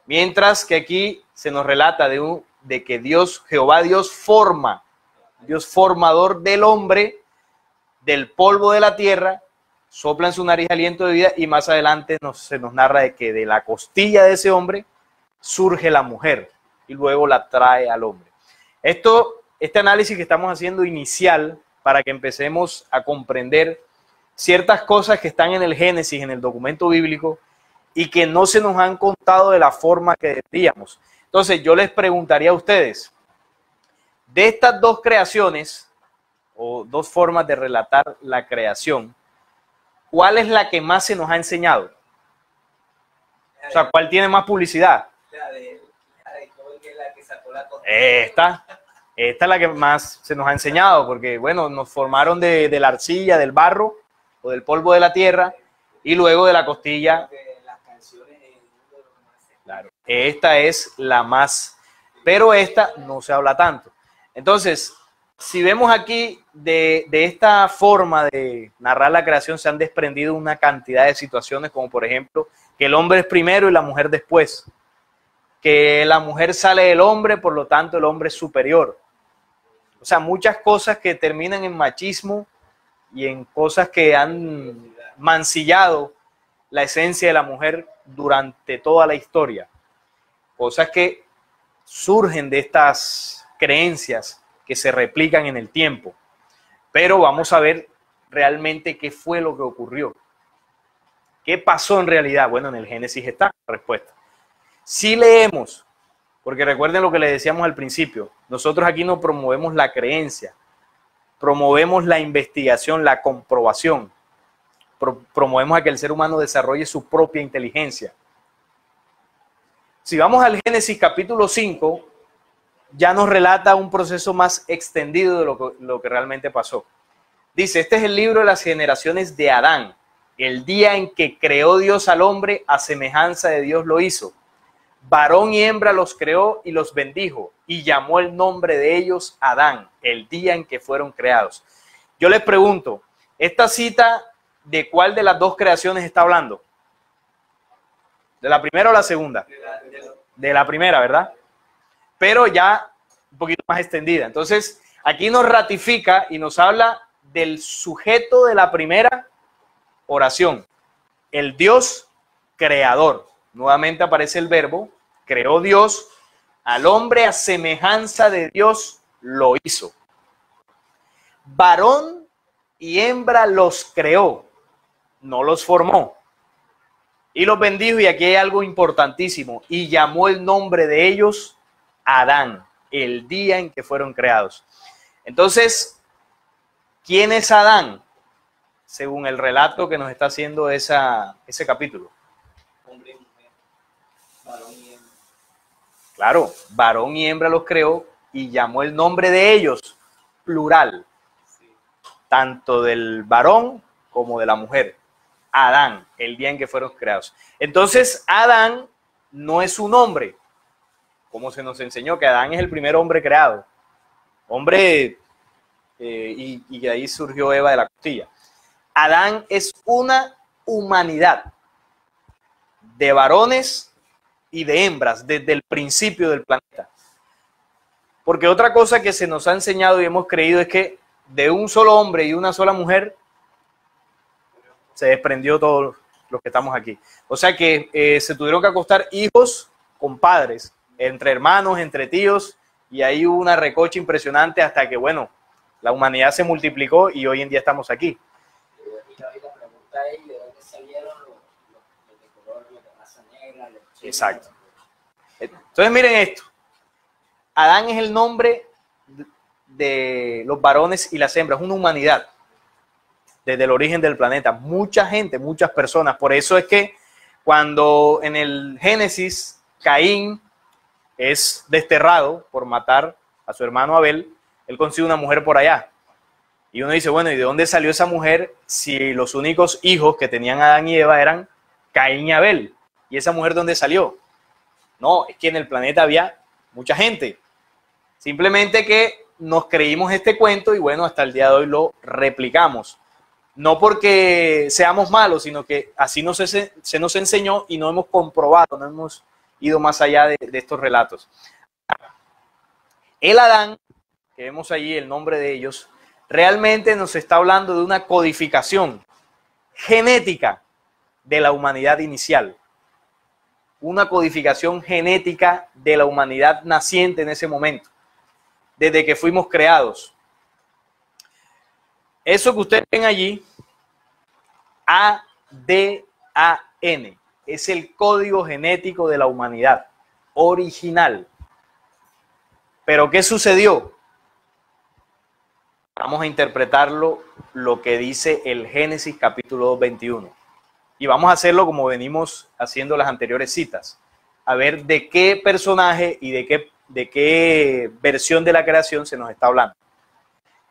Mientras que aquí se nos relata de que Dios, Jehová Dios forma, Dios formador del hombre, del polvo de la tierra, sopla en su nariz aliento de vida y más adelante se nos narra de que de la costilla de ese hombre surge la mujer y luego la trae al hombre. Este análisis que estamos haciendo inicial para que empecemos a comprender ciertas cosas que están en el Génesis, en el documento bíblico, y que no se nos han contado de la forma que deberíamos. Entonces yo les preguntaría a ustedes, de estas dos creaciones o dos formas de relatar la creación, ¿cuál es la que más se nos ha enseñado? O sea, ¿cuál tiene más publicidad? Esta es la que más se nos ha enseñado, porque bueno, nos formaron de la arcilla, del barro o del polvo de la tierra y luego de la costilla. Claro, esta es la más, pero esta no se habla tanto. Entonces, si vemos aquí de esta forma de narrar la creación se han desprendido una cantidad de situaciones, como por ejemplo que el hombre es primero y la mujer después, que la mujer sale del hombre, por lo tanto el hombre es superior. O sea, muchas cosas que terminan en machismo y en cosas que han mancillado la esencia de la mujer durante toda la historia. Cosas que surgen de estas creencias que se replican en el tiempo. Pero vamos a ver realmente qué fue lo que ocurrió. ¿Qué pasó en realidad? Bueno, en el Génesis está la respuesta. Si leemos, porque recuerden lo que le decíamos al principio, nosotros aquí no promovemos la creencia, promovemos la investigación, la comprobación, promovemos a que el ser humano desarrolle su propia inteligencia. Si vamos al Génesis capítulo 5, ya nos relata un proceso más extendido de lo que realmente pasó. Dice, este es el libro de las generaciones de Adán, el día en que creó Dios al hombre, a semejanza de Dios lo hizo. Varón y hembra los creó y los bendijo, y llamó el nombre de ellos Adán, el día en que fueron creados. Yo les pregunto, ¿esta cita de cuál de las dos creaciones está hablando? ¿De la primera o la segunda? De la primera, ¿verdad? Pero ya un poquito más extendida. Entonces, aquí nos ratifica y nos habla del sujeto de la primera oración, el Dios creador. Nuevamente aparece el verbo, creó Dios, al hombre a semejanza de Dios lo hizo. Varón y hembra los creó, no los formó. Y los bendijo, y aquí hay algo importantísimo, y llamó el nombre de ellos Adán, el día en que fueron creados. Entonces, ¿quién es Adán? Según el relato que nos está haciendo ese capítulo. Hombre y mujer, varón y hembra. Claro, varón y hembra los creó y llamó el nombre de ellos, plural, sí, tanto del varón como de la mujer. Adán, el día en que fueron creados. Entonces, Adán no es un hombre, como se nos enseñó, que Adán es el primer hombre creado. Hombre, y de ahí surgió Eva de la costilla. Adán es una humanidad de varones y de hembras desde el principio del planeta. Porque otra cosa que se nos ha enseñado y hemos creído es que de un solo hombre y una sola mujer se desprendió todos los que estamos aquí. O sea que se tuvieron que acostar hijos con padres, entre hermanos, entre tíos, y ahí hubo una recocha impresionante hasta que, bueno, la humanidad se multiplicó y hoy en día estamos aquí. Y la pregunta es, ¿de dónde salieron los de color, los de raza negra? Los chinos? Exacto. Entonces miren esto. Adán es el nombre de los varones y las hembras, una humanidad. Desde el origen del planeta, mucha gente, muchas personas. Por eso es que cuando en el Génesis Caín es desterrado por matar a su hermano Abel, él consigue una mujer por allá. Y uno dice, bueno, ¿y de dónde salió esa mujer si los únicos hijos que tenían Adán y Eva eran Caín y Abel? ¿Y esa mujer dónde salió? No, es que en el planeta había mucha gente. Simplemente que nos creímos este cuento y bueno, hasta el día de hoy lo replicamos. No porque seamos malos, sino que así se nos enseñó y no hemos comprobado, no hemos ido más allá de estos relatos. El Adán, que vemos allí el nombre de ellos, realmente nos está hablando de una codificación genética de la humanidad inicial. Una codificación genética de la humanidad naciente en ese momento, desde que fuimos creados. Eso que ustedes ven allí, ADAN, es el código genético de la humanidad, original. Pero ¿qué sucedió? Vamos a interpretarlo lo que dice el Génesis capítulo 2, 21. Y vamos a hacerlo como venimos haciendo las anteriores citas. A ver de qué personaje y de qué versión de la creación se nos está hablando.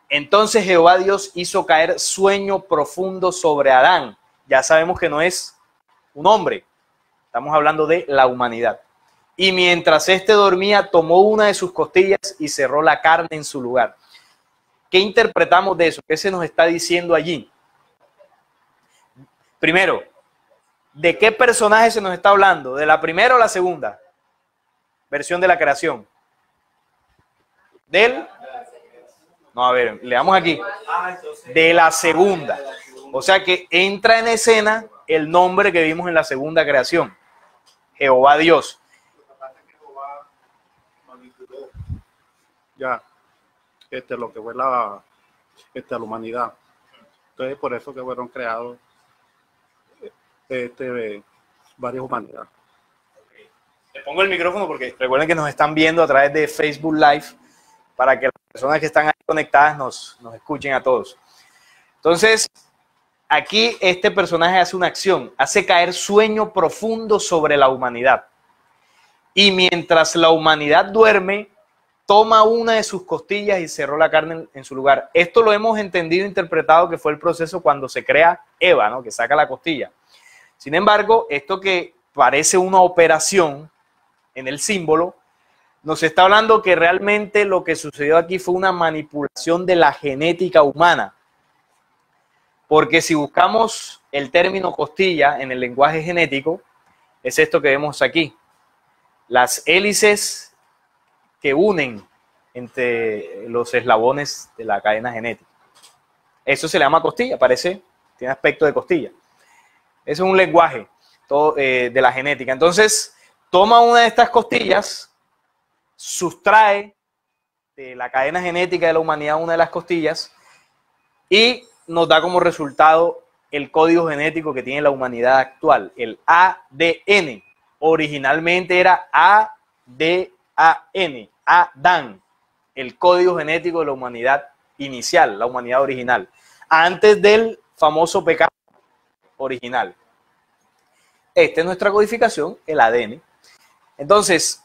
Entonces Jehová Dios hizo caer sueño profundo sobre Adán. Ya sabemos que no es un hombre. Estamos hablando de la humanidad. Y mientras éste dormía, tomó una de sus costillas y cerró la carne en su lugar. ¿Qué interpretamos de eso? ¿Qué se nos está diciendo allí? Primero, ¿de qué personaje se nos está hablando? ¿De la primera o la segunda versión de la creación? No, a ver, leamos aquí. De la segunda. O sea que entra en escena el nombre que vimos en la segunda creación. Jehová Dios. Ya, lo que fue la humanidad. Entonces, por eso que fueron creados varias humanidades. Le pongo el micrófono porque recuerden que nos están viendo a través de Facebook Live para que las personas que están ahí conectadas nos escuchen a todos. Entonces, aquí este personaje hace una acción, hace caer sueño profundo sobre la humanidad. Y mientras la humanidad duerme, toma una de sus costillas y cerró la carne en su lugar. Esto lo hemos entendido, interpretado, que fue el proceso cuando se crea Eva, ¿no? Que saca la costilla. Sin embargo, esto que parece una operación en el símbolo, nos está hablando que realmente lo que sucedió aquí fue una manipulación de la genética humana. Porque si buscamos el término costilla en el lenguaje genético, es esto que vemos aquí. Las hélices que unen entre los eslabones de la cadena genética. Eso se le llama costilla, parece, tiene aspecto de costilla. Eso es un lenguaje de la genética. Entonces, toma una de estas costillas, sustrae de la cadena genética de la humanidad una de las costillas y nos da como resultado el código genético que tiene la humanidad actual, el ADN. Originalmente era ADN, Adán, el código genético de la humanidad inicial, la humanidad original, antes del famoso pecado original. Esta es nuestra codificación, el ADN. Entonces,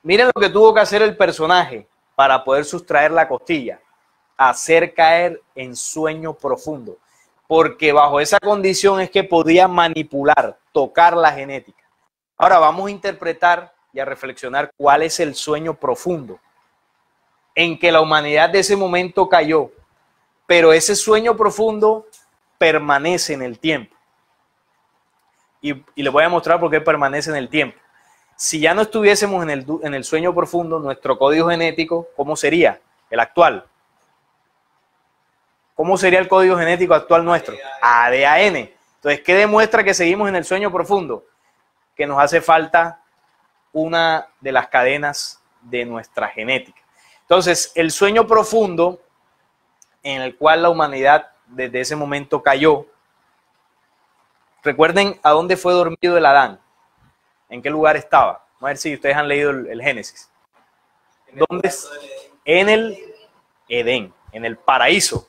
miren lo que tuvo que hacer el personaje para poder sustraer la costilla, hacer caer en sueño profundo, porque bajo esa condición es que podía manipular, tocar la genética. Ahora vamos a interpretar y a reflexionar cuál es el sueño profundo en que la humanidad de ese momento cayó, pero ese sueño profundo permanece en el tiempo. Y les voy a mostrar por qué permanece en el tiempo. Si ya no estuviésemos en el sueño profundo, nuestro código genético, ¿cómo sería? El actual. ¿Cómo sería el código genético actual nuestro? ADN. Entonces, ¿qué demuestra que seguimos en el sueño profundo? Que nos hace falta una de las cadenas de nuestra genética. Entonces, el sueño profundo en el cual la humanidad desde ese momento cayó, recuerden a dónde fue dormido el Adán, en qué lugar estaba. Vamos a ver si ustedes han leído el Génesis. ¿Dónde? En el Edén, en el paraíso.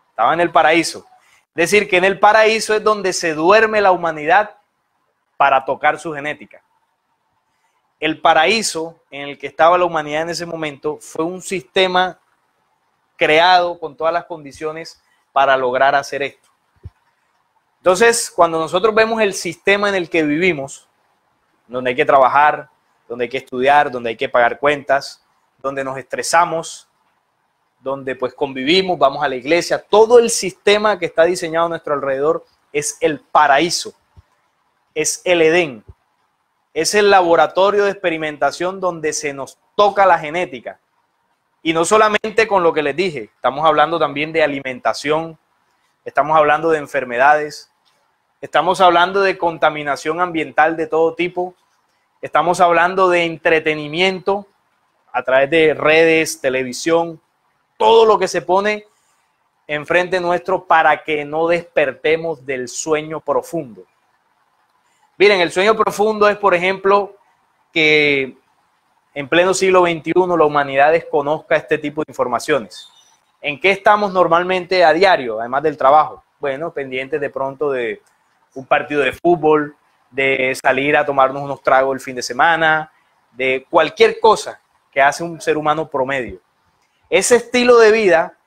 Estaba en el paraíso. Es decir, que en el paraíso es donde se duerme la humanidad para tocar su genética. El paraíso en el que estaba la humanidad en ese momento fue un sistema creado con todas las condiciones para lograr hacer esto. Entonces, cuando nosotros vemos el sistema en el que vivimos, donde hay que trabajar, donde hay que estudiar, donde hay que pagar cuentas, donde nos estresamos, donde pues convivimos, vamos a la iglesia, todo el sistema que está diseñado a nuestro alrededor es el paraíso, es el Edén. Es el laboratorio de experimentación donde se nos toca la genética. Y no solamente con lo que les dije, estamos hablando también de alimentación, estamos hablando de enfermedades, estamos hablando de contaminación ambiental de todo tipo, estamos hablando de entretenimiento a través de redes, televisión, todo lo que se pone enfrente nuestro para que no despertemos del sueño profundo. Miren, el sueño profundo es, por ejemplo, que en pleno siglo XXI la humanidad desconozca este tipo de informaciones. ¿En qué estamos normalmente a diario, además del trabajo? Bueno, pendientes de pronto de un partido de fútbol, de salir a tomarnos unos tragos el fin de semana, de cualquier cosa que hace un ser humano promedio. Ese estilo de vida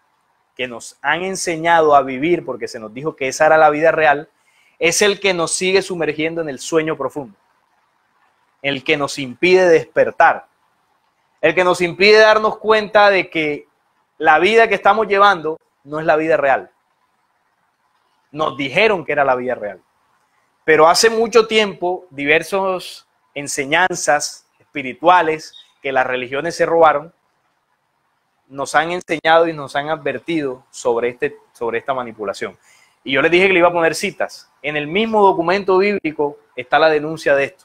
que nos han enseñado a vivir, porque se nos dijo que esa era la vida real, es el que nos sigue sumergiendo en el sueño profundo, el que nos impide despertar, el que nos impide darnos cuenta de que la vida que estamos llevando no es la vida real. Nos dijeron que era la vida real. Pero hace mucho tiempo, diversas enseñanzas espirituales que las religiones se robaron, nos han enseñado y nos han advertido sobre esta manipulación. Y yo les dije que le iba a poner citas. En el mismo documento bíblico está la denuncia de esto.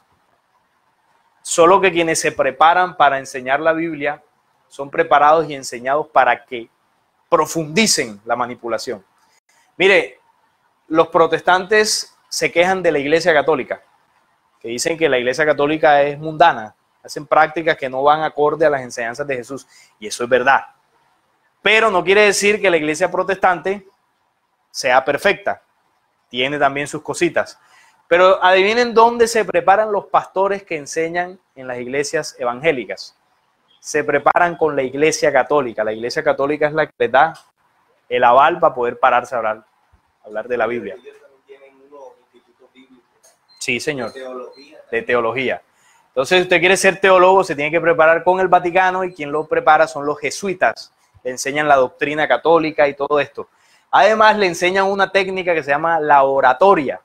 Solo que quienes se preparan para enseñar la Biblia son preparados y enseñados para que profundicen la manipulación. Mire, los protestantes se quejan de la Iglesia Católica, que dicen que la Iglesia Católica es mundana, hacen prácticas que no van acorde a las enseñanzas de Jesús, y eso es verdad. Pero no quiere decir que la Iglesia protestante sea perfecta, tiene también sus cositas. Pero adivinen dónde se preparan los pastores que enseñan en las iglesias evangélicas. Se preparan con la Iglesia Católica. La Iglesia Católica es la que les da el aval para poder pararse a hablar de la Biblia. Ellos también tienen unos institutos bíblicos. Sí, señor. De teología. Entonces, si usted quiere ser teólogo, se tiene que preparar con el Vaticano, y quien lo prepara son los jesuitas. Le enseñan la doctrina católica y todo esto. Además, le enseñan una técnica que se llama la oratoria.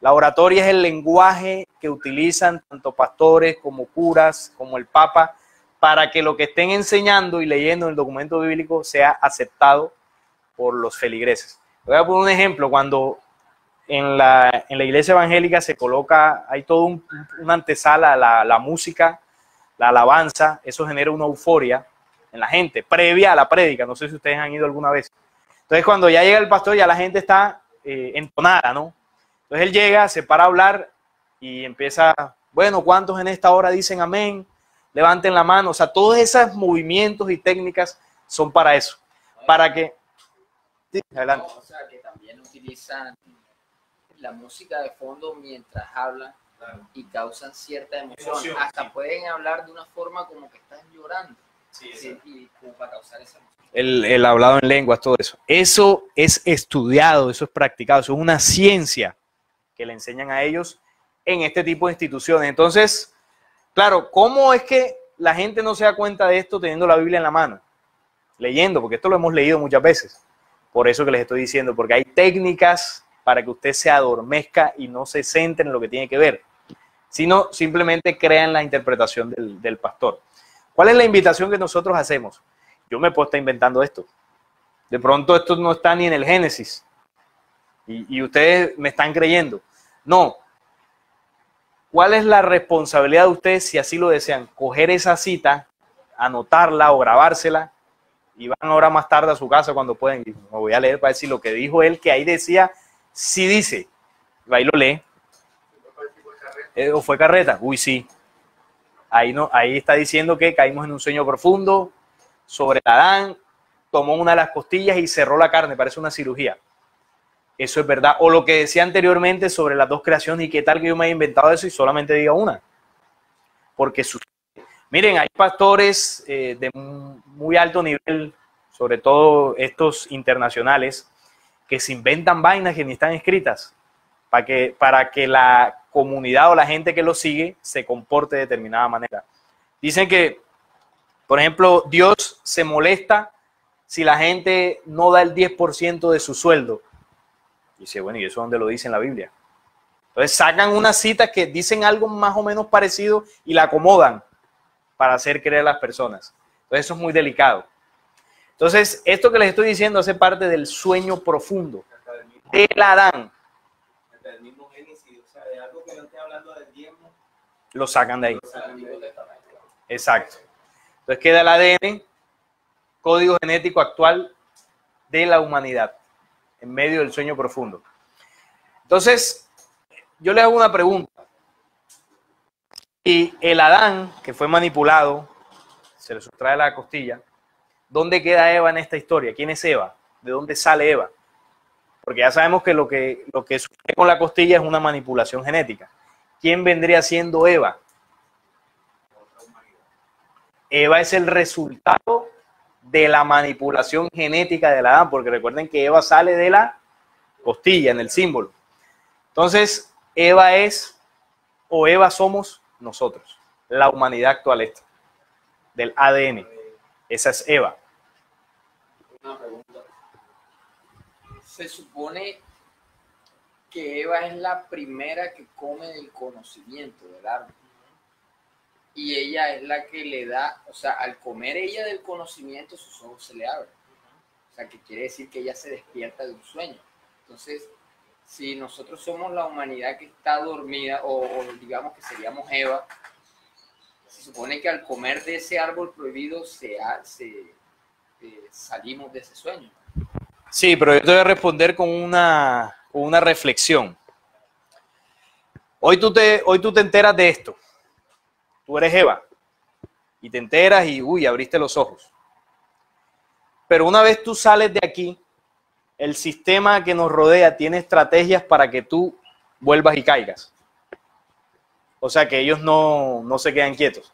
La oratoria es el lenguaje que utilizan tanto pastores como curas, como el Papa, para que lo que estén enseñando y leyendo en el documento bíblico sea aceptado por los feligreses. Voy a poner un ejemplo. Cuando en la iglesia evangélica se coloca, hay todo una antesala, la música, la alabanza, eso genera una euforia en la gente, previa a la prédica. No sé si ustedes han ido alguna vez. Entonces, cuando ya llega el pastor, ya la gente está entonada, ¿no? Entonces él llega, se para a hablar y empieza, bueno, ¿cuántos en esta hora dicen amén? Levanten la mano. O sea, todos esos movimientos y técnicas son para eso. Para que... Sí, adelante. No, o sea, que también utilizan la música de fondo mientras hablan, claro, y causan cierta emoción. Hasta sí, pueden hablar de una forma como que están llorando. Sí, sí, y como para causar esa emoción. El hablado en lenguas, todo eso. Eso es estudiado, eso es practicado, eso es una ciencia que le enseñan a ellos en este tipo de instituciones. Entonces, claro, ¿cómo es que la gente no se da cuenta de esto teniendo la Biblia en la mano? Leyendo, porque esto lo hemos leído muchas veces. Por eso que les estoy diciendo, porque hay técnicas para que usted se adormezca y no se centre en lo que tiene que ver, sino simplemente crea en la interpretación del pastor. ¿Cuál es la invitación que nosotros hacemos? Yo me puedo estar inventando esto. De pronto esto no está ni en el Génesis. Y ustedes me están creyendo. No. ¿Cuál es la responsabilidad de ustedes, si así lo desean? Coger esa cita, anotarla o grabársela, y van ahora más tarde a su casa cuando pueden. Me voy a leer para decir lo que dijo él, que ahí decía, sí dice. Ahí lo lee. ¿O fue Carreta? Uy, sí. Ahí, no, ahí está diciendo que caímos en un sueño profundo sobre Adán, tomó una de las costillas y cerró la carne, parece una cirugía. Eso es verdad. O lo que decía anteriormente sobre las dos creaciones, y qué tal que yo me haya inventado eso y solamente diga una. Porque miren, hay pastores de muy alto nivel, sobre todo estos internacionales, que se inventan vainas que ni están escritas para que la comunidad o la gente que lo sigue se comporte de determinada manera. Dicen que, por ejemplo, Dios se molesta si la gente no da el 10% de su sueldo. Y dice, bueno, ¿y eso dónde lo dice en la Biblia? Entonces sacan unas citas que dicen algo más o menos parecido y la acomodan para hacer creer a las personas. Entonces eso es muy delicado. Entonces, esto que les estoy diciendo hace parte del sueño profundo del Adán. Hasta el mismo Génesis, o sea, de algo que no esté hablando del diezmo. Lo sacan de ahí. Exacto. Entonces queda el ADN, código genético actual de la humanidad, en medio del sueño profundo. Entonces, yo le hago una pregunta. Y el Adán, que fue manipulado, se le sustrae la costilla, ¿dónde queda Eva en esta historia? ¿Quién es Eva? ¿De dónde sale Eva? Porque ya sabemos que lo que sucede con la costilla es una manipulación genética. ¿Quién vendría siendo Eva? Eva es el resultado de la manipulación genética del Adán, porque recuerden que Eva sale de la costilla en el símbolo. Entonces, Eva es, o Eva somos nosotros, la humanidad actual esta, del ADN. Esa es Eva. Una pregunta. Se supone que Eva es la primera que come del conocimiento del árbol. Y ella es la que le da, o sea, al comer ella del conocimiento, sus ojos se le abren. O sea, que quiere decir que ella se despierta de un sueño. Entonces, si nosotros somos la humanidad que está dormida, o digamos que seríamos Eva, se supone que al comer de ese árbol prohibido salimos de ese sueño. Sí, pero yo te voy a responder con una reflexión. Hoy tú te enteras de esto. Tú eres Eva y te enteras y uy, abriste los ojos. Pero una vez tú sales de aquí, el sistema que nos rodea tiene estrategias para que tú vuelvas y caigas. O sea que ellos no se quedan quietos.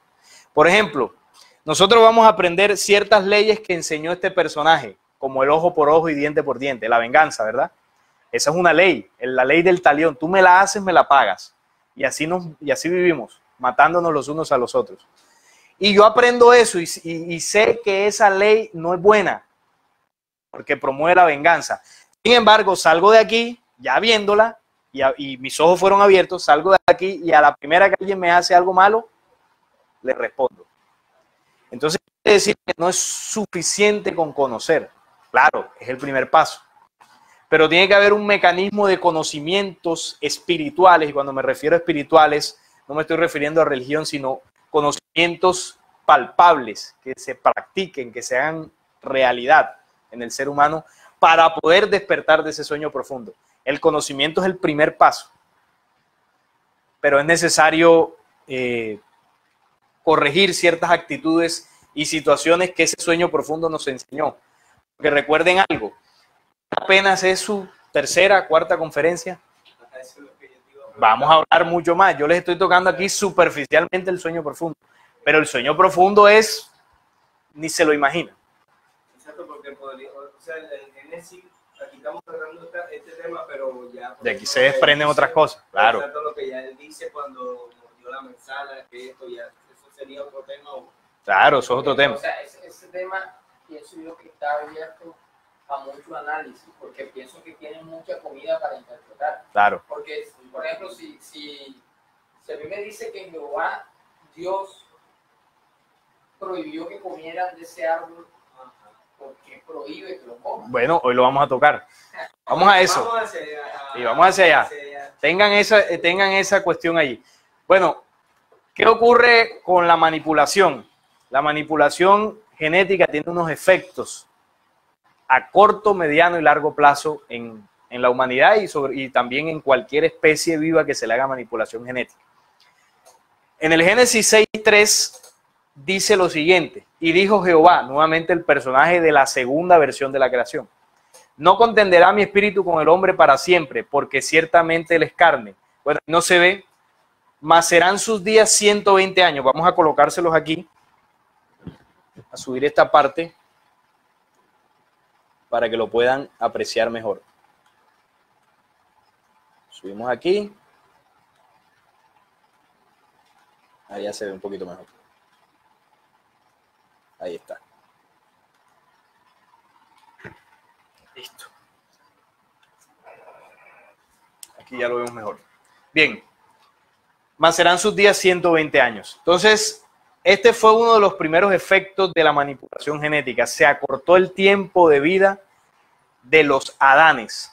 Por ejemplo, nosotros vamos a aprender ciertas leyes que enseñó este personaje, como el ojo por ojo y diente por diente, la venganza, ¿verdad? Esa es una ley, la ley del talión. Tú me la haces, me la pagas. Y así vivimos, matándonos los unos a los otros. Y yo aprendo eso y sé que esa ley no es buena, porque promueve la venganza. Sin embargo, salgo de aquí, ya viéndola, y mis ojos fueron abiertos, salgo de aquí y a la primera que alguien me hace algo malo, le respondo. Entonces, quiere decir que no es suficiente con conocer. Claro, es el primer paso. Pero tiene que haber un mecanismo de conocimientos espirituales, y cuando me refiero a espirituales, no me estoy refiriendo a religión, sino conocimientos palpables, que se practiquen, que se hagan realidad en el ser humano para poder despertar de ese sueño profundo. El conocimiento es el primer paso, pero es necesario corregir ciertas actitudes y situaciones que ese sueño profundo nos enseñó. Porque recuerden algo, apenas es su tercera, cuarta conferencia. Vamos a hablar mucho más. Yo les estoy tocando aquí superficialmente el sueño profundo, pero el sueño profundo es, ni se lo imagina. Exacto, porque o sea, en Génesis, aquí estamos tratando este tema, pero ya... De aquí se desprenden otras cosas, claro. Exacto, lo que ya él dice cuando mordió la manzana, que esto ya, eso sería otro tema. Claro, eso es otro tema. O sea, ese tema, pienso yo que está abierto a mucho análisis, porque pienso que tienen mucha comida para interpretar. Claro. Porque, por ejemplo, si a mí me dice que Jehová, Dios, prohibió que comieran de ese árbol, ¿por qué prohíbe que lo coman? Bueno, hoy lo vamos a tocar. Vamos a eso. Vamos hacia allá. Tengan esa cuestión allí. Bueno, ¿qué ocurre con la manipulación? La manipulación genética tiene unos efectos a corto, mediano y largo plazo en la humanidad y también en cualquier especie viva que se le haga manipulación genética. En el Génesis 6:3 dice lo siguiente: y dijo Jehová, nuevamente el personaje de la segunda versión de la creación, no contenderá mi espíritu con el hombre para siempre, porque ciertamente él es carne. Bueno, no se ve, mas serán sus días 120 años. Vamos a colocárselos aquí, a subir esta parte, para que lo puedan apreciar mejor. Subimos aquí. Ahí ya se ve un poquito mejor. Ahí está. Listo. Aquí ya lo vemos mejor. Bien. Más serán sus días 120 años. Entonces, este fue uno de los primeros efectos de la manipulación genética. Se acortó el tiempo de vida de los Adanes.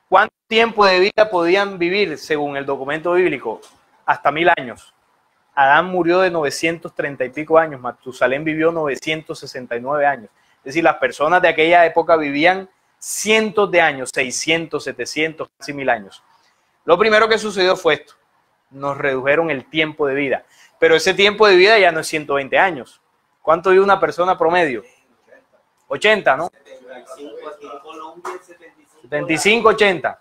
¿Cuánto tiempo de vida podían vivir según el documento bíblico? Hasta 1000 años. Adán murió de 930 y pico años, Matusalén vivió 969 años. Es decir, las personas de aquella época vivían cientos de años, 600, 700, casi 1000 años. Lo primero que sucedió fue esto. Nos redujeron el tiempo de vida. Pero ese tiempo de vida ya no es 120 años. ¿Cuánto vive una persona promedio? 80, ¿no? 75, 80.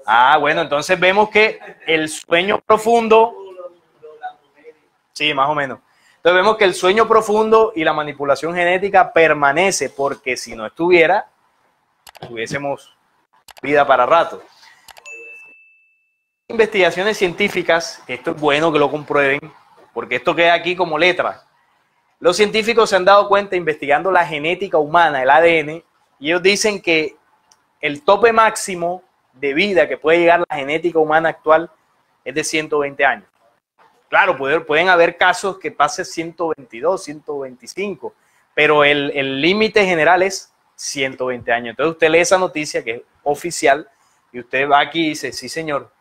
Ah, bueno, entonces vemos que el sueño profundo... Sí, más o menos. Entonces vemos que el sueño profundo y la manipulación genética permanece, porque si no estuviera, tuviésemos vida para rato. Investigaciones científicas, esto es bueno que lo comprueben, porque esto queda aquí como letra. Los científicos se han dado cuenta investigando la genética humana, el ADN, y ellos dicen que el tope máximo de vida que puede llegar la genética humana actual es de 120 años. Claro, pueden haber casos que pase 122, 125, pero el límite general es 120 años. Entonces usted lee esa noticia que es oficial y usted va aquí y dice, sí señor,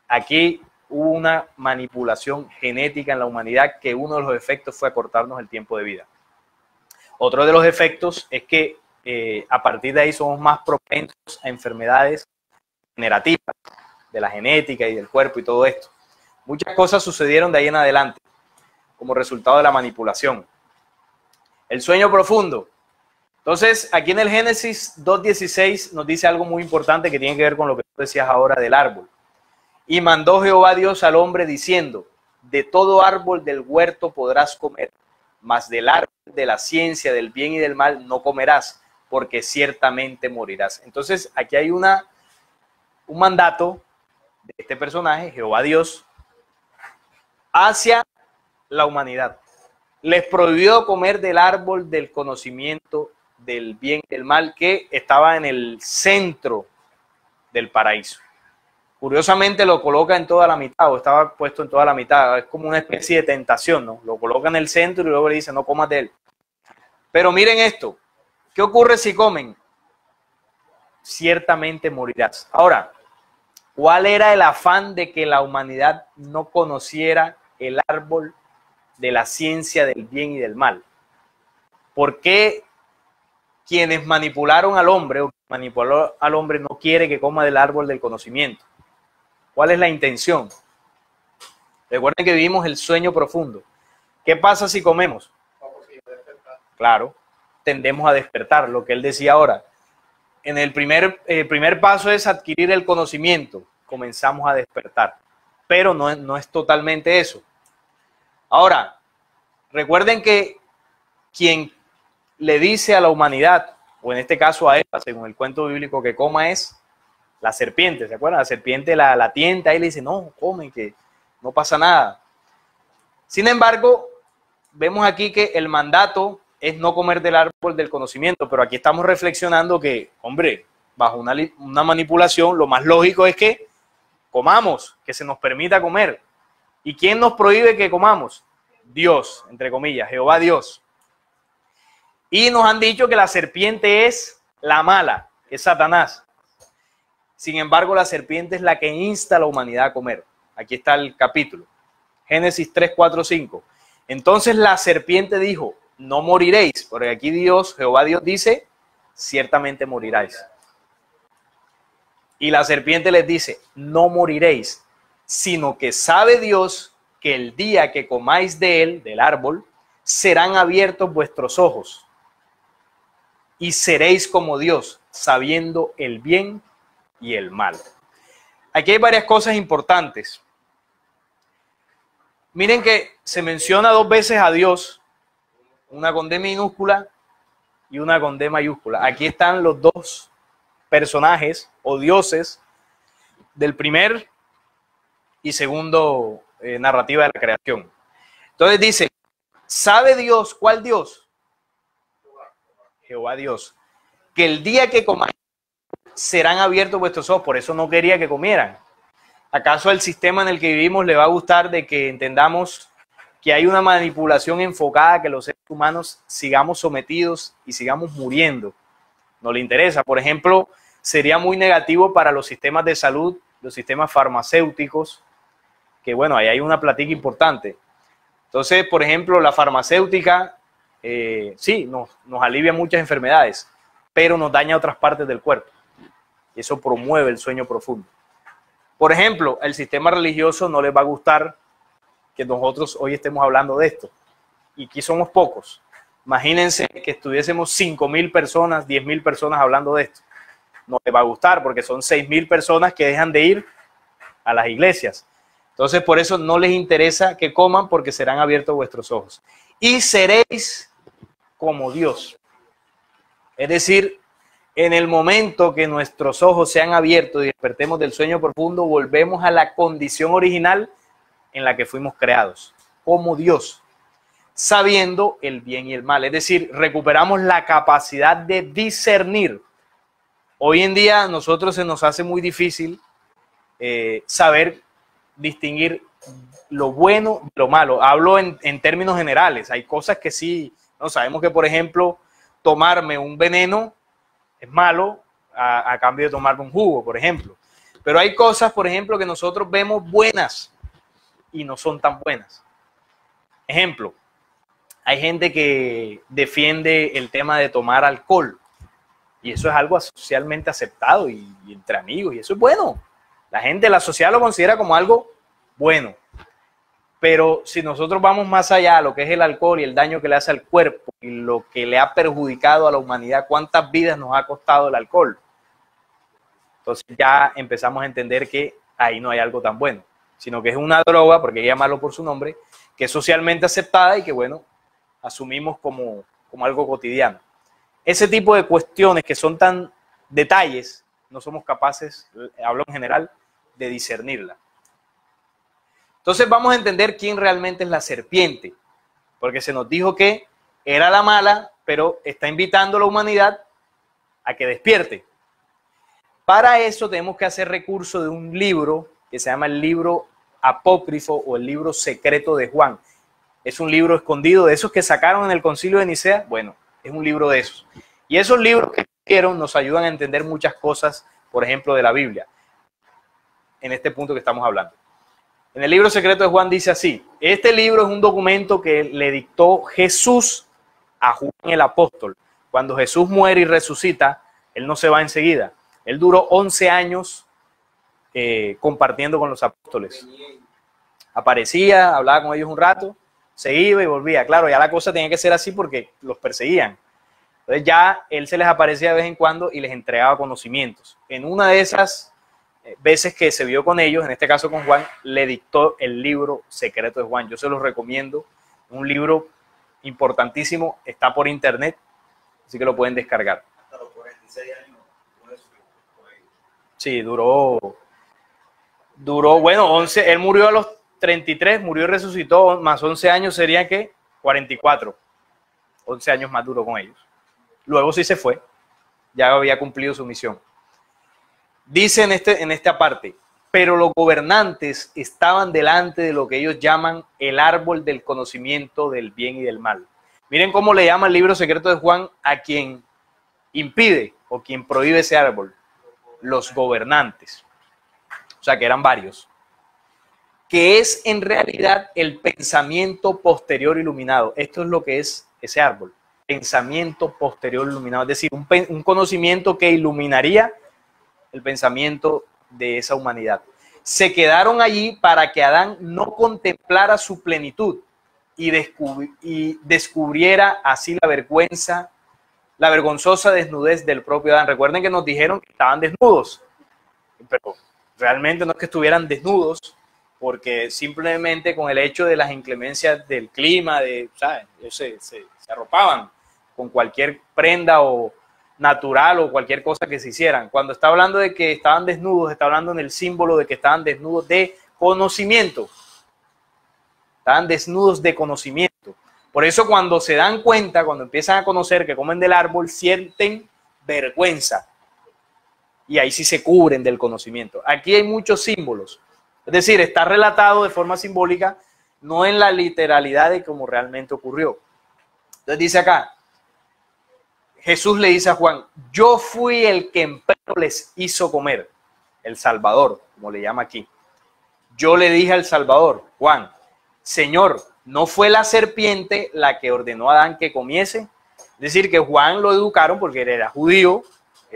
aquí hubo una manipulación genética en la humanidad que uno de los efectos fue acortarnos el tiempo de vida. Otro de los efectos es que a partir de ahí somos más propensos a enfermedades generativas de la genética y del cuerpo y todo esto. Muchas cosas sucedieron de ahí en adelante como resultado de la manipulación. El sueño profundo. Entonces, aquí en el Génesis 2:16 nos dice algo muy importante que tiene que ver con lo que tú decías ahora del árbol. Y mandó Jehová Dios al hombre diciendo, de todo árbol del huerto podrás comer, mas del árbol de la ciencia del bien y del mal no comerás, porque ciertamente morirás. Entonces, aquí hay un mandato de este personaje, Jehová Dios, hacia la humanidad. Les prohibió comer del árbol del conocimiento del bien y del mal que estaba en el centro del paraíso. Curiosamente lo coloca en toda la mitad, o estaba puesto en toda la mitad. Es como una especie de tentación, ¿no? Lo coloca en el centro y luego le dice, no comas de él. Pero miren esto, ¿qué ocurre si comen? Ciertamente morirás. Ahora, ¿cuál era el afán de que la humanidad no conociera el árbol de la ciencia del bien y del mal? ¿Por qué quienes manipularon al hombre o manipuló al hombre no quiere que coma del árbol del conocimiento? ¿Cuál es la intención? Recuerden que vivimos el sueño profundo. ¿Qué pasa si comemos? Claro, tendemos a despertar, lo que él decía ahora. En el primer paso es adquirir el conocimiento, comenzamos a despertar, pero no es totalmente eso. Ahora, recuerden que quien le dice a la humanidad, o en este caso a Eva, según el cuento bíblico, que coma es la serpiente, ¿se acuerdan? La serpiente la tienta y le dice, no, come, que no pasa nada. Sin embargo, vemos aquí que el mandato es no comer del árbol del conocimiento, pero aquí estamos reflexionando que, hombre, bajo una manipulación, lo más lógico es que comamos, que se nos permita comer. ¿Y quién nos prohíbe que comamos? Dios, entre comillas, Jehová Dios. Y nos han dicho que la serpiente es la mala, es Satanás. Sin embargo, la serpiente es la que insta a la humanidad a comer. Aquí está el capítulo. Génesis 3, 4, 5. Entonces la serpiente dijo, no moriréis, porque aquí Dios, Jehová Dios dice, ciertamente moriráis. Y la serpiente les dice, no moriréis, sino que sabe Dios que el día que comáis de él, del árbol, serán abiertos vuestros ojos y seréis como Dios, sabiendo el bien y el mal. Aquí hay varias cosas importantes. Miren que se menciona dos veces a Dios, una con D minúscula y una con D mayúscula. Aquí están los dos personajes o dioses del primer y segundo narrativa de la creación. Entonces dice, ¿sabe Dios cuál Dios? Jehová Dios. Que el día que comáis serán abiertos vuestros ojos, por eso no quería que comieran. ¿Acaso el sistema en el que vivimos le va a gustar de que entendamos que hay una manipulación enfocada que los seres humanos sigamos sometidos y sigamos muriendo? No le interesa. Por ejemplo, sería muy negativo para los sistemas de salud, los sistemas farmacéuticos, que bueno, ahí hay una plática importante. Entonces, por ejemplo, la farmacéutica, sí, nos alivia muchas enfermedades, pero nos daña otras partes del cuerpo. Y eso promueve el sueño profundo. Por ejemplo, el sistema religioso no les va a gustar que nosotros hoy estemos hablando de esto. Y aquí somos pocos. Imagínense que estuviésemos 5.000 personas, 10.000 personas hablando de esto. No les va a gustar porque son 6.000 personas que dejan de ir a las iglesias. Entonces, por eso no les interesa que coman, porque serán abiertos vuestros ojos. Y seréis como Dios. Es decir, en el momento que nuestros ojos sean abiertos y despertemos del sueño profundo, volvemos a la condición original en la que fuimos creados, como Dios, sabiendo el bien y el mal. Es decir, recuperamos la capacidad de discernir. Hoy en día a nosotros se nos hace muy difícil saber distinguir lo bueno de lo malo. Hablo en términos generales. Hay cosas que sí, no sabemos que, por ejemplo, tomarme un veneno es malo a cambio de tomarme un jugo, por ejemplo. Pero hay cosas, por ejemplo, que nosotros vemos buenas y no son tan buenas. Ejemplo, hay gente que defiende el tema de tomar alcohol y eso es algo socialmente aceptado y entre amigos y eso es bueno. La sociedad lo considera como algo bueno. Pero si nosotros vamos más allá a lo que es el alcohol y el daño que le hace al cuerpo y lo que le ha perjudicado a la humanidad, ¿cuántas vidas nos ha costado el alcohol? Entonces ya empezamos a entender que ahí no hay algo tan bueno, sino que es una droga, porque hay que llamarlo por su nombre, que es socialmente aceptada y que, bueno, asumimos como algo cotidiano. Ese tipo de cuestiones que son tan detalles, no somos capaces, hablo en general, de discernirla. Entonces vamos a entender quién realmente es la serpiente, porque se nos dijo que era la mala, pero está invitando a la humanidad a que despierte. Para eso tenemos que hacer recurso de un libro que se llama el libro apócrifo o el libro secreto de Juan. Es un libro escondido de esos que sacaron en el concilio de Nicea. Bueno, es un libro de esos. Y esos libros que hicieron nos ayudan a entender muchas cosas, por ejemplo, de la Biblia, en este punto que estamos hablando. En el libro secreto de Juan dice así: este libro es un documento que le dictó Jesús a Juan el apóstol. Cuando Jesús muere y resucita, él no se va enseguida. Él duró 11 años compartiendo con los apóstoles. Aparecía, hablaba con ellos un rato, se iba y volvía. Claro, ya la cosa tenía que ser así porque los perseguían. Entonces ya él se les aparecía de vez en cuando y les entregaba conocimientos. En una de esas veces que se vio con ellos, en este caso con Juan, le dictó el libro secreto de Juan. Yo se los recomiendo, un libro importantísimo, está por internet, así que lo pueden descargar. Hasta los 46 años. Sí, duró, bueno, 11, él murió a los 33, murió y resucitó, más 11 años serían que 44. 11 años más duró con ellos. Luego sí se fue, ya había cumplido su misión. Dice en esta parte: pero los gobernantes estaban delante de lo que ellos llaman el árbol del conocimiento del bien y del mal. Miren cómo le llama el libro secreto de Juan a quien impide o quien prohíbe ese árbol: los gobernantes. O sea que eran varios. Que es en realidad el pensamiento posterior iluminado. Esto es lo que es ese árbol: pensamiento posterior iluminado. Es decir, un conocimiento que iluminaría el pensamiento de esa humanidad. Se quedaron allí para que Adán no contemplara su plenitud y descubriera así la vergonzosa desnudez del propio Adán. Recuerden que nos dijeron que estaban desnudos, pero realmente no es que estuvieran desnudos, porque simplemente con el hecho de las inclemencias del clima, ¿sabes? Se arropaban con cualquier prenda o natural o cualquier cosa que se hicieran. Cuando está hablando de que estaban desnudos, está hablando en el símbolo de que estaban desnudos de conocimiento. Estaban desnudos de conocimiento. Por eso cuando se dan cuenta, cuando empiezan a conocer que comen del árbol, sienten vergüenza. Y ahí sí se cubren del conocimiento. Aquí hay muchos símbolos. Es decir, está relatado de forma simbólica, no en la literalidad de cómo realmente ocurrió. Entonces dice acá, Jesús le dice a Juan: yo fui el que empero les hizo comer. El Salvador, como le llama aquí. Yo le dije al Salvador: Juan, Señor, ¿no fue la serpiente la que ordenó a Adán que comiese? Es decir, que Juan lo educaron porque él era judío,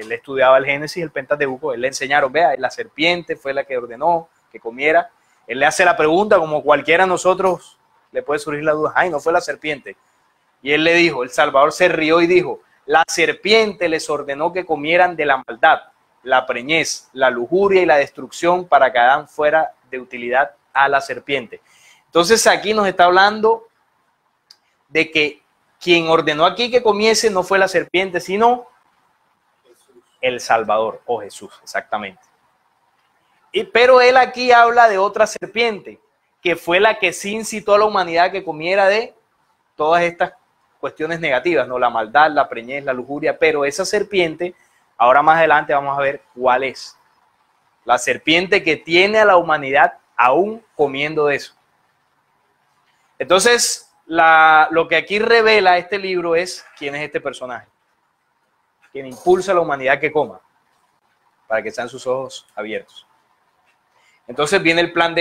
él estudiaba el Génesis, el Pentateuco, él le enseñaron, vea, la serpiente fue la que ordenó que comiera. Él le hace la pregunta, como cualquiera de nosotros le puede surgir la duda, ay, no fue la serpiente. Y él le dijo, el Salvador se rió y dijo, la serpiente les ordenó que comieran de la maldad, la preñez, la lujuria y la destrucción para que Adán fuera de utilidad a la serpiente. Entonces aquí nos está hablando de que quien ordenó aquí que comiese no fue la serpiente, sino el Salvador, o Jesús, exactamente. Pero él aquí habla de otra serpiente, que fue la que sí incitó a la humanidad que comiera de todas estas cuestiones negativas, ¿no? La maldad, la preñez, la lujuria, pero esa serpiente, ahora más adelante vamos a ver cuál es. La serpiente que tiene a la humanidad aún comiendo de eso. Entonces, lo que aquí revela este libro es quién es este personaje, quien impulsa a la humanidad que coma, para que sean sus ojos abiertos. Entonces viene el plan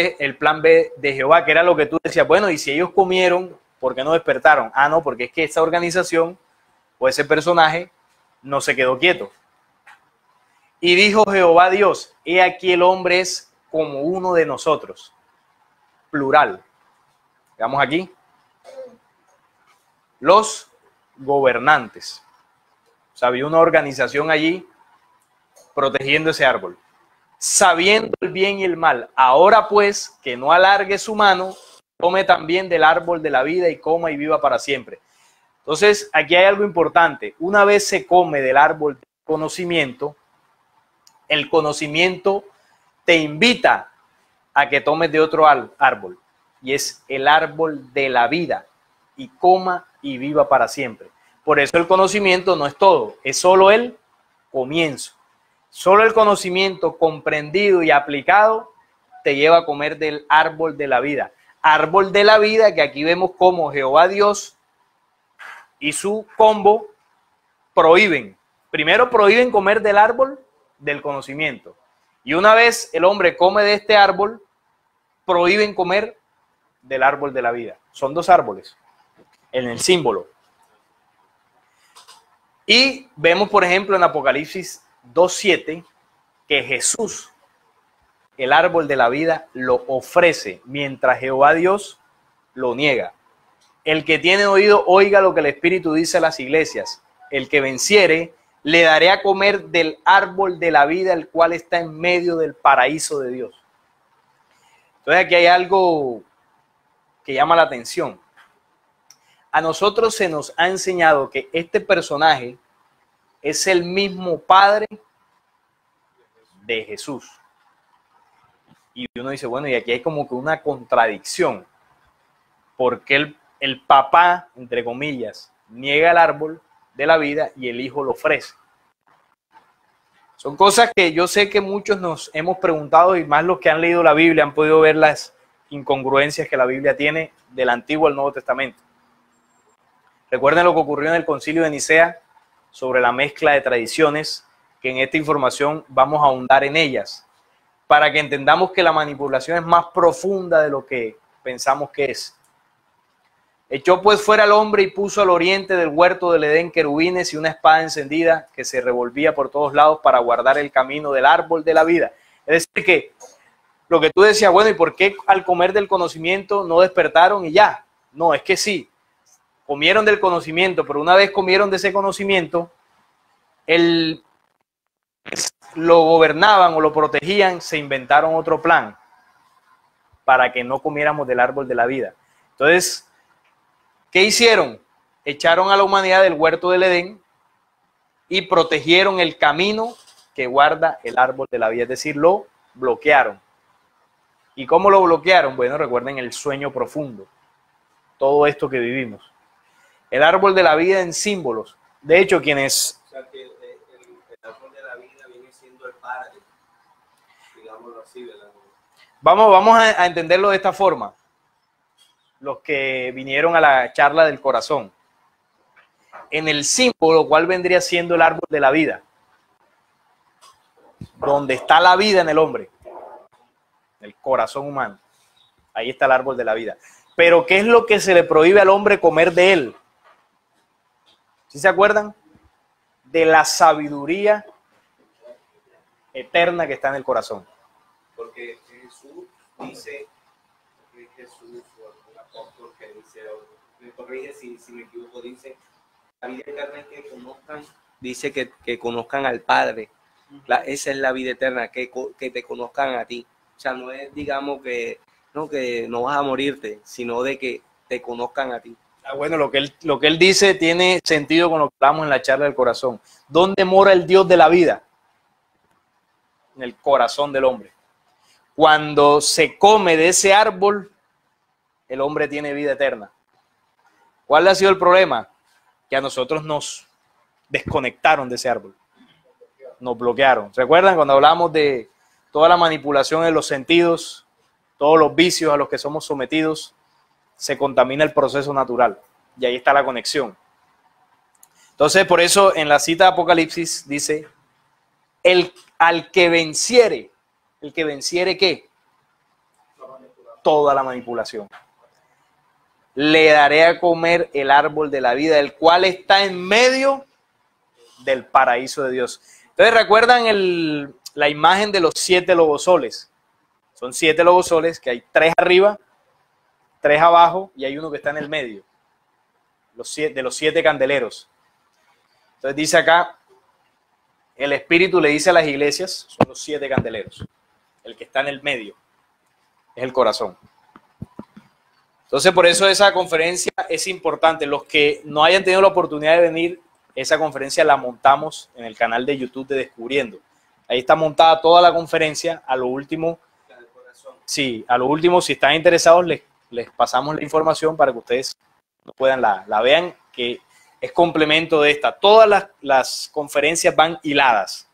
B de Jehová, que era lo que tú decías, bueno, y si ellos comieron, ¿por qué no despertaron? Ah, no, porque es que esa organización o ese personaje no se quedó quieto. Y dijo Jehová Dios, he aquí el hombre es como uno de nosotros, plural. Veamos aquí. Los gobernantes. O sea, había una organización allí protegiendo ese árbol, sabiendo el bien y el mal. Ahora pues, que no alargue su mano, tome también del árbol de la vida y coma y viva para siempre. Entonces, aquí hay algo importante. Una vez se come del árbol del conocimiento, el conocimiento te invita a que tomes de otro árbol, y es el árbol de la vida, y coma y viva para siempre. Por eso el conocimiento no es todo, es solo el comienzo. Solo el conocimiento comprendido y aplicado te lleva a comer del árbol de la vida. Árbol de la vida que aquí vemos como Jehová Dios y su combo prohíben. Primero prohíben comer del árbol del conocimiento. Y una vez el hombre come de este árbol, prohíben comer del árbol de la vida. Son dos árboles en el símbolo. Y vemos, por ejemplo, en Apocalipsis 2:7, que Jesús, el árbol de la vida, lo ofrece, mientras Jehová Dios lo niega. El que tiene oído, oiga lo que el Espíritu dice a las iglesias. El que venciere, le daré a comer del árbol de la vida, el cual está en medio del paraíso de Dios. Entonces aquí hay algo que llama la atención. A nosotros se nos ha enseñado que este personaje es el mismo Padre de Jesús. Y uno dice, bueno, y aquí hay como que una contradicción. Porque el papá, entre comillas, niega el árbol de la vida y el hijo lo ofrece. Son cosas que yo sé que muchos nos hemos preguntado, y más los que han leído la Biblia han podido ver las incongruencias que la Biblia tiene del Antiguo al Nuevo Testamento. Recuerden lo que ocurrió en el Concilio de Nicea sobre la mezcla de tradiciones, que en esta información vamos a ahondar en ellas, para que entendamos que la manipulación es más profunda de lo que pensamos que es. Echó pues fuera al hombre y puso al oriente del huerto del Edén querubines y una espada encendida que se revolvía por todos lados para guardar el camino del árbol de la vida. Es decir, que lo que tú decías, bueno, ¿y por qué al comer del conocimiento no despertaron y ya? No, es que sí, comieron del conocimiento, pero una vez comieron de ese conocimiento, lo gobernaban o lo protegían, se inventaron otro plan para que no comiéramos del árbol de la vida. Entonces, ¿qué hicieron? Echaron a la humanidad del huerto del Edén y protegieron el camino que guarda el árbol de la vida, es decir, lo bloquearon. ¿Y cómo lo bloquearon? Bueno, recuerden el sueño profundo, todo esto que vivimos. El árbol de la vida en símbolos. De hecho, quienes... O sea, que el árbol de la vida viene siendo el Padre, digámoslo así, ¿verdad? Vamos a entenderlo de esta forma. Los que vinieron a la charla del corazón. En el símbolo, ¿cuál vendría siendo el árbol de la vida? Donde está la vida en el hombre, el corazón humano. Ahí está el árbol de la vida. Pero ¿qué es lo que se le prohíbe al hombre comer de él? ¿Sí se acuerdan? De la sabiduría eterna que está en el corazón. Porque Jesús dice, Jesús o algún apóstol que dice, me corrige si me equivoco, dice, la vida eterna es que conozcan, dice que conozcan al Padre. Esa es la vida eterna, que te conozcan a ti. O sea, no es, digamos, que no vas a morirte, sino de que te conozcan a ti. Bueno, lo que él dice tiene sentido con lo que hablamos en la charla del corazón. ¿Dónde mora el Dios de la vida? En el corazón del hombre. Cuando se come de ese árbol, el hombre tiene vida eterna. ¿Cuál ha sido el problema? Que a nosotros nos desconectaron de ese árbol. Nos bloquearon. ¿Recuerdan cuando hablamos de toda la manipulación de los sentidos, todos los vicios a los que somos sometidos? Se contamina el proceso natural. Y ahí está la conexión. Entonces, por eso en la cita de Apocalipsis dice, al que venciere, ¿el que venciere qué? Toda la manipulación. Le daré a comer el árbol de la vida, el cual está en medio del paraíso de Dios. Entonces, ¿recuerdan la imagen de los 7 lobosoles? Son 7 lobosoles, que hay 3 arriba, 3 abajo y hay uno que está en el medio. De los 7 candeleros. Entonces dice acá, el Espíritu le dice a las iglesias, son los 7 candeleros. El que está en el medio es el corazón. Entonces, por eso esa conferencia es importante. Los que no hayan tenido la oportunidad de venir, esa conferencia la montamos en el canal de YouTube de Descubriendo. Ahí está montada toda la conferencia. A lo último, sí, a lo último, si están interesados, les pasamos la información para que ustedes puedan la vean, que es complemento de esta. Todas las conferencias van hiladas.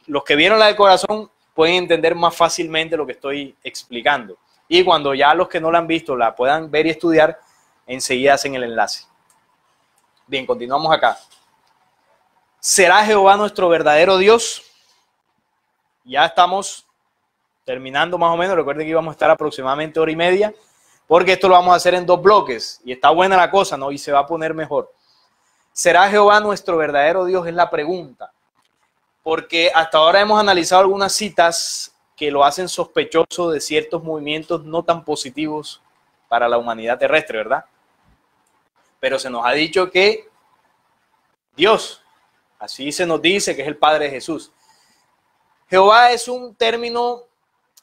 Los que vieron la del corazón pueden entender más fácilmente lo que estoy explicando. Y cuando ya los que no la han visto la puedan ver y estudiar, enseguida hacen el enlace. Bien, continuamos acá. ¿Será Jehová nuestro verdadero Dios? Ya estamos terminando más o menos. Recuerden que íbamos a estar aproximadamente 1h30, porque esto lo vamos a hacer en 2 bloques. Y está buena la cosa, ¿no? Y se va a poner mejor. ¿Será Jehová nuestro verdadero Dios? Es la pregunta. Porque hasta ahora hemos analizado algunas citas que lo hacen sospechoso de ciertos movimientos no tan positivos para la humanidad terrestre, ¿verdad? Pero se nos ha dicho que Dios, así se nos dice que es el Padre de Jesús. Jehová es un término,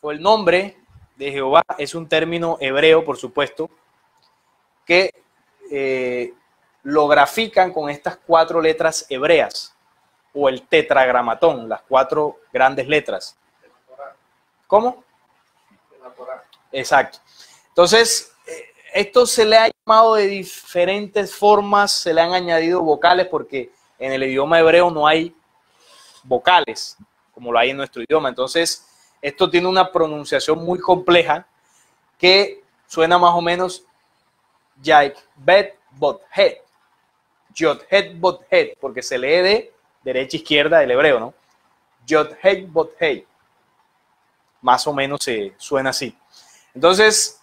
o el nombre de Jehová es un término hebreo, por supuesto, que lo grafican con estas 4 letras hebreas, o el tetragramatón, las 4 grandes letras. ¿Cómo? Exacto. Entonces, esto se le ha llamado de diferentes formas, se le han añadido vocales, porque en el idioma hebreo no hay vocales, como lo hay en nuestro idioma. Entonces, esto tiene una pronunciación muy compleja que suena más o menos Yai Bet Bot Het, Yod Het Bot Het, porque se lee de derecha a izquierda del hebreo, ¿no? Yod Het Bot Het. Más o menos suena así. Entonces,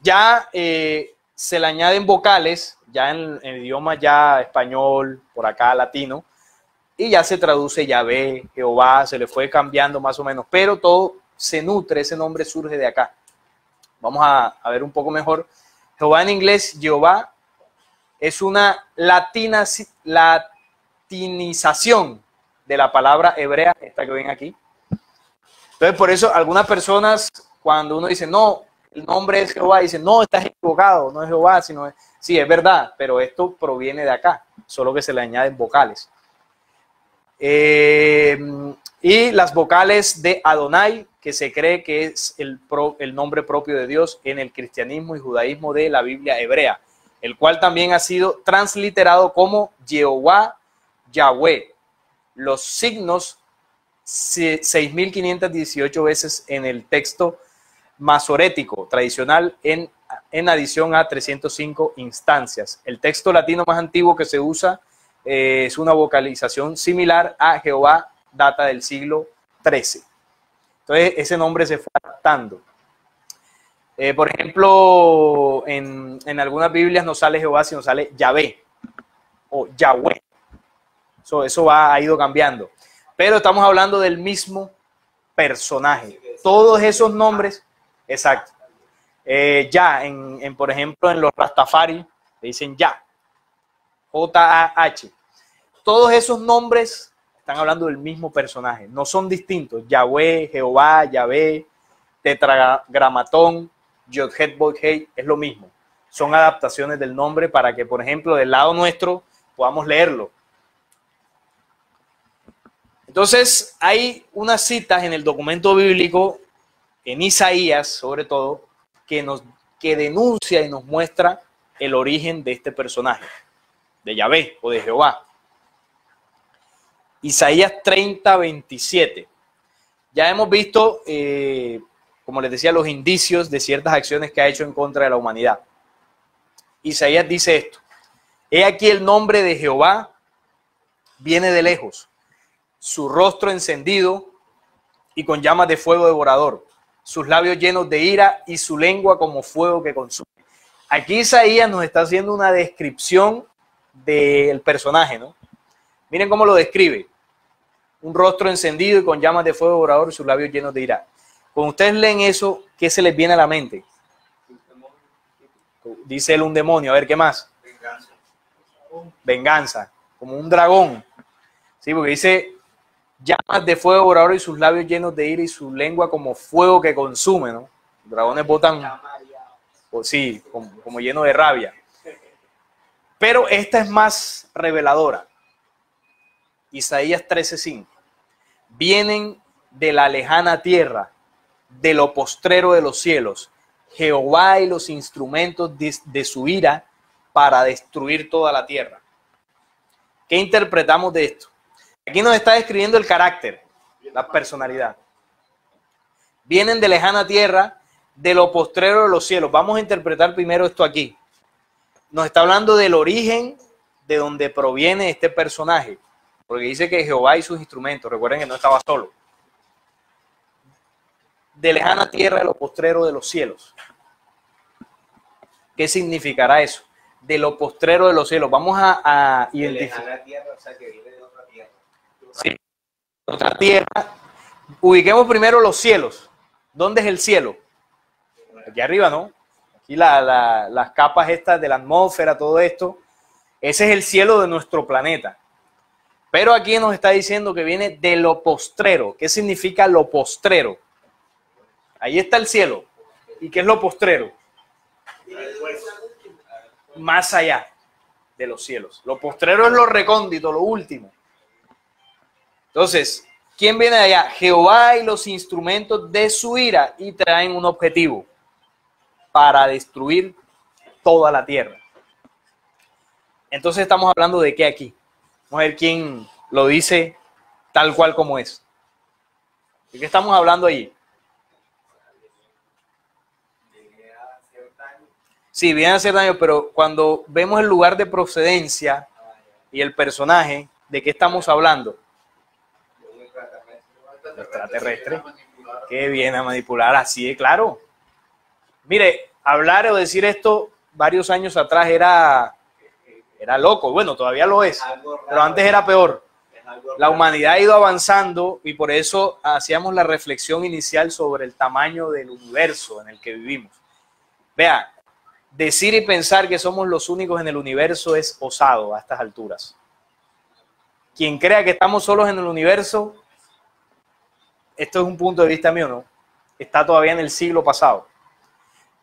ya se le añaden vocales, ya en el idioma ya español, por acá latino, y ya se traduce Yahvé, Jehová, se le fue cambiando más o menos, pero todo se nutre, ese nombre surge de acá. Vamos a ver un poco mejor. Jehová en inglés, Jehová, es una latinización de la palabra hebrea, esta que ven aquí. Entonces, por eso algunas personas, cuando uno dice, no, el nombre es Jehová, dicen, no, estás equivocado, no es Jehová, sino es... Sí, es verdad, pero esto proviene de acá, solo que se le añaden vocales. Y las vocales de Adonai, que se cree que es el nombre propio de Dios en el cristianismo y judaísmo de la Biblia hebrea, el cual también ha sido transliterado como Jehová, Yahweh. Los signos 6.518 veces en el texto masorético tradicional en adición a 305 instancias. El texto latino más antiguo que se usa es una vocalización similar a Jehová, data del siglo XIII. Entonces ese nombre se fue adaptando. Por ejemplo, en algunas Biblias no sale Jehová, sino sale Yahvé o Yahweh. Eso ha ido cambiando. pero estamos hablando del mismo personaje. Todos esos nombres, exacto. Por ejemplo, en los Rastafari le dicen Yah, J-A-H. Todos esos nombres están hablando del mismo personaje, no son distintos. Yahweh, Jehová, Yahvé, Tetragramatón, Yod-Het, Bod-Hei, es lo mismo. Son adaptaciones del nombre para que, por ejemplo, del lado nuestro podamos leerlo. Entonces, hay unas citas en el documento bíblico, en Isaías sobre todo, que denuncia y nos muestra el origen de este personaje, de Yahvé o de Jehová. Isaías 30, 27. Ya hemos visto, como les decía, los indicios de ciertas acciones que ha hecho en contra de la humanidad. Isaías dice esto: he aquí el nombre de Jehová viene de lejos, su rostro encendido y con llamas de fuego devorador, sus labios llenos de ira y su lengua como fuego que consume. Aquí Isaías nos está haciendo una descripción del personaje, ¿no? Miren cómo lo describe: un rostro encendido y con llamas de fuego devorador y sus labios llenos de ira. Cuando ustedes leen eso, ¿qué se les viene a la mente? Dice él, un demonio. A ver, ¿qué más? Venganza. Venganza, como un dragón. Sí, porque dice llamas de fuego devorador y sus labios llenos de ira y su lengua como fuego que consume, ¿no? Los dragones botan, sí, como lleno de rabia. Pero esta es más reveladora. Isaías 13:5. Vienen de la lejana tierra, de lo postrero de los cielos, Jehová y los instrumentos de su ira para destruir toda la tierra. ¿Qué interpretamos de esto? Aquí nos está describiendo el carácter, la personalidad. Vienen de lejana tierra, de lo postrero de los cielos. Vamos a interpretar primero esto aquí. Nos está hablando del origen de donde proviene este personaje, porque dice que Jehová y sus instrumentos. Recuerden que no estaba solo. De lejana tierra, de lo postrero de los cielos. ¿Qué significará eso? De lo postrero de los cielos. Vamos a identificar. De lejana tierra, o sea, que viene de otra tierra. Sí, otra tierra. Ubiquemos primero los cielos. ¿Dónde es el cielo? Aquí arriba, ¿no? Aquí las capas estas de la atmósfera, todo esto. Ese es el cielo de nuestro planeta. Pero aquí nos está diciendo que viene de lo postrero. ¿Qué significa lo postrero? Ahí está el cielo. ¿Y qué es lo postrero? Más allá de los cielos. Lo postrero es lo recóndito, lo último. Entonces, ¿quién viene de allá? Jehová y los instrumentos de su ira, y traen un objetivo: para destruir toda la tierra. Entonces estamos hablando de qué aquí. Vamos a ver quién lo dice tal cual como es. ¿De qué estamos hablando allí? Sí, viene a hacer daño, pero cuando vemos el lugar de procedencia y el personaje, ¿de qué estamos hablando? Extraterrestre. Que viene a manipular, así de claro. Mire, hablar o decir esto varios años atrás era loco. Bueno, todavía lo es, pero antes era peor. La humanidad ha ido avanzando y por eso hacíamos la reflexión inicial sobre el tamaño del universo en el que vivimos. Vea, decir y pensar que somos los únicos en el universo es osado a estas alturas. Quien crea que estamos solos en el universo, esto es un punto de vista mío, ¿no? Está todavía en el siglo pasado.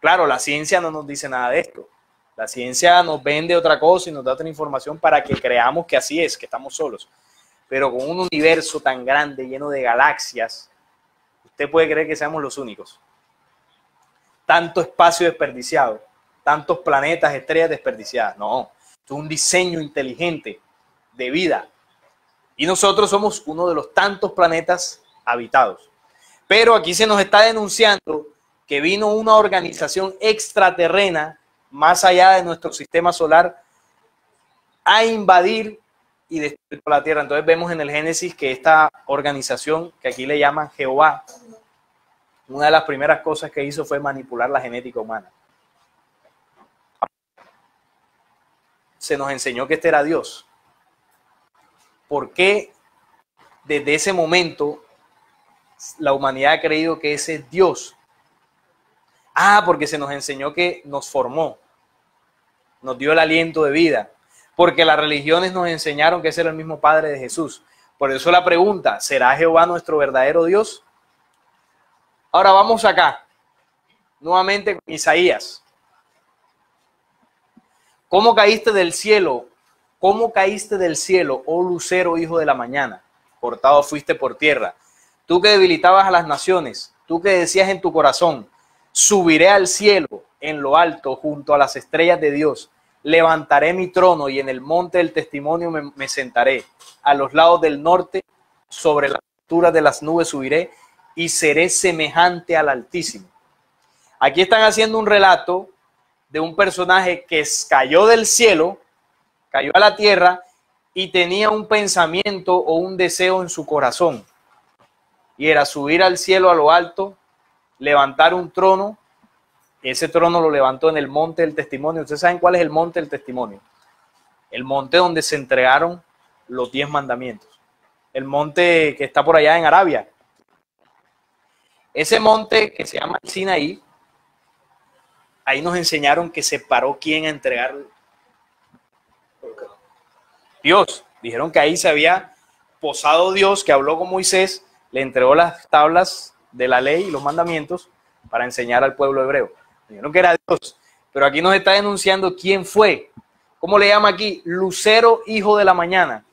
Claro, la ciencia no nos dice nada de esto. La ciencia nos vende otra cosa y nos da otra información para que creamos que así es, que estamos solos. Pero con un universo tan grande, lleno de galaxias, usted puede creer que seamos los únicos. Tanto espacio desperdiciado, tantos planetas, estrellas desperdiciadas. No, es un diseño inteligente de vida. Y nosotros somos uno de los tantos planetas habitados. Pero aquí se nos está denunciando que vino una organización extraterrena más allá de nuestro sistema solar a invadir y destruir la Tierra. Entonces vemos en el Génesis que esta organización, que aquí le llaman Jehová, una de las primeras cosas que hizo fue manipular la genética humana. Se nos enseñó que este era Dios. ¿Por qué desde ese momento la humanidad ha creído que ese es Dios. Ah, porque se nos enseñó que nos formó, nos dio el aliento de vida, porque las religiones nos enseñaron que ese era el mismo Padre de Jesús. Por eso la pregunta, ¿será Jehová nuestro verdadero Dios? Ahora vamos acá, nuevamente con Isaías. ¿Cómo caíste del cielo? ¿Cómo caíste del cielo, oh lucero, hijo de la mañana? Cortado fuiste por tierra. Tú que debilitabas a las naciones, tú que decías en tu corazón, subiré al cielo, en lo alto, junto a las estrellas de Dios. Levantaré mi trono y en el monte del testimonio me sentaré. A los lados del norte, sobre las alturas de las nubes subiré y seré semejante al Altísimo. Aquí están haciendo un relato de un personaje que cayó del cielo, cayó a la tierra y tenía un pensamiento o un deseo en su corazón. Y era subir al cielo a lo alto, levantar un trono. Ese trono lo levantó en el monte del testimonio. ¿Ustedes saben cuál es el monte del testimonio? El monte donde se entregaron los 10 mandamientos. El monte que está por allá en Arabia. Ese monte que se llama el Sinaí, ahí nos enseñaron que se paró quién a entregar. Dios. Dijeron que ahí se había posado Dios, que habló con Moisés, le entregó las tablas de la ley y los mandamientos para enseñar al pueblo hebreo. Dijeron que era Dios, pero aquí nos está denunciando quién fue. ¿Cómo le llama aquí? Lucero, hijo de la mañana.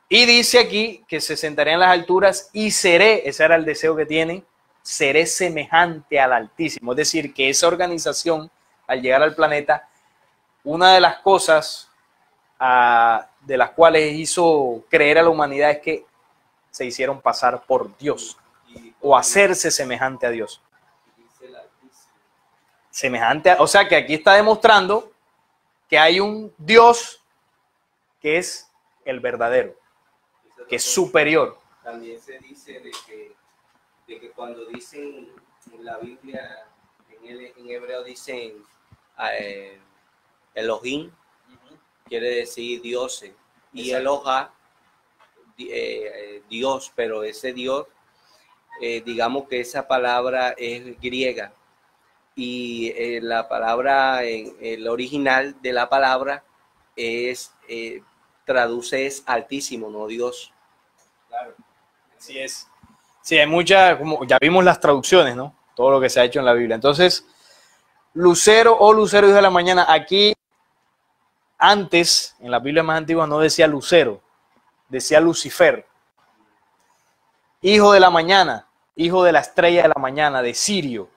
Y dice aquí que se sentaría en las alturas y seré, ese era el deseo que tiene, seré semejante al Altísimo. Es decir, que esa organización, al llegar al planeta, una de las cosas de las cuales hizo creer a la humanidad es que se hicieron pasar por Dios o hacerse semejante a Dios. Semejante o sea que aquí está demostrando que hay un Dios que es el verdadero, que es superior. También se dice de que cuando dicen en la Biblia, en hebreo dicen Elohim, quiere decir dioses, y Eloha, Dios, pero ese Dios, digamos que esa palabra es griega, y la palabra, el original de la palabra es, traduce es altísimo, no Dios. Claro, así es. Sí, hay muchas, como ya vimos las traducciones, ¿no? Todo lo que se ha hecho en la Biblia. Entonces, lucero o lucero, hijo de la mañana, aquí antes, en la Biblia más antigua, no decía lucero, decía Lucifer. Hijo de la mañana, hijo de la estrella de la mañana, de Sirio.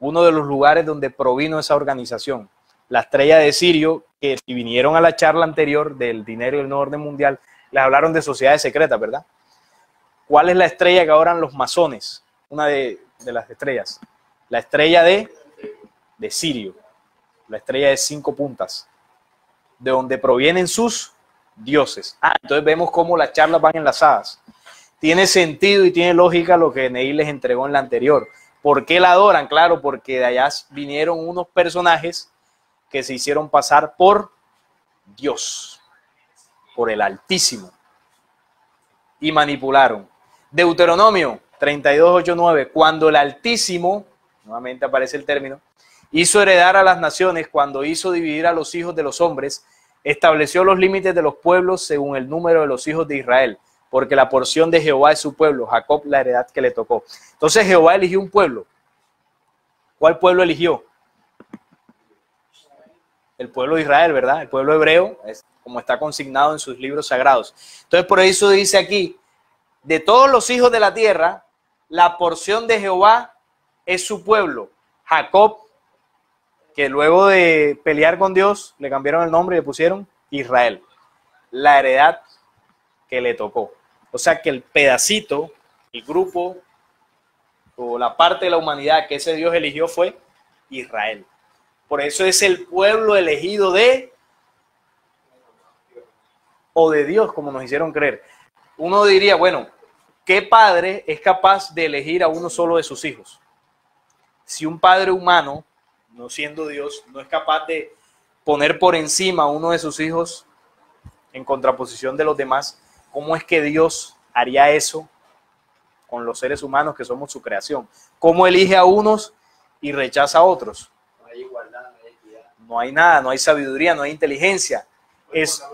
Uno de los lugares donde provino esa organización. La estrella de Sirio, que si vinieron a la charla anterior del dinero y el nuevo orden mundial, les hablaron de sociedades secretas, ¿verdad? ¿Cuál es la estrella que adoran los masones? Una de las estrellas. La estrella de Sirio. La estrella de 5 puntas. De donde provienen sus dioses. Entonces vemos cómo las charlas van enlazadas. Tiene sentido y tiene lógica lo que Neil les entregó en la anterior. ¿Por qué la adoran? Claro, porque de allá vinieron unos personajes que se hicieron pasar por Dios, por el Altísimo, y manipularon. Deuteronomio 32:8-9, cuando el Altísimo, nuevamente aparece el término, hizo heredar a las naciones, cuando hizo dividir a los hijos de los hombres, estableció los límites de los pueblos según el número de los hijos de Israel, porque la porción de Jehová es su pueblo, Jacob la heredad que le tocó. Entonces Jehová eligió un pueblo. ¿Cuál pueblo eligió? El pueblo de Israel, ¿verdad? El pueblo hebreo, es como está consignado en sus libros sagrados. Entonces por eso dice aquí, de todos los hijos de la tierra, la porción de Jehová es su pueblo, Jacob, que luego de pelear con Dios, le cambiaron el nombre y le pusieron Israel, la heredad que le tocó. O sea que el pedacito, el grupo o la parte de la humanidad que ese Dios eligió fue Israel. Por eso es el pueblo elegido de Dios, como nos hicieron creer. Uno diría, bueno, ¿qué padre es capaz de elegir a uno solo de sus hijos? Si un padre humano, no siendo Dios, no es capaz de poner por encima a uno de sus hijos en contraposición de los demás, ¿cómo es que Dios haría eso con los seres humanos que somos su creación? ¿Cómo elige a unos y rechaza a otros? No hay igualdad, no hay equidad. No hay nada, no hay sabiduría, no hay inteligencia. Es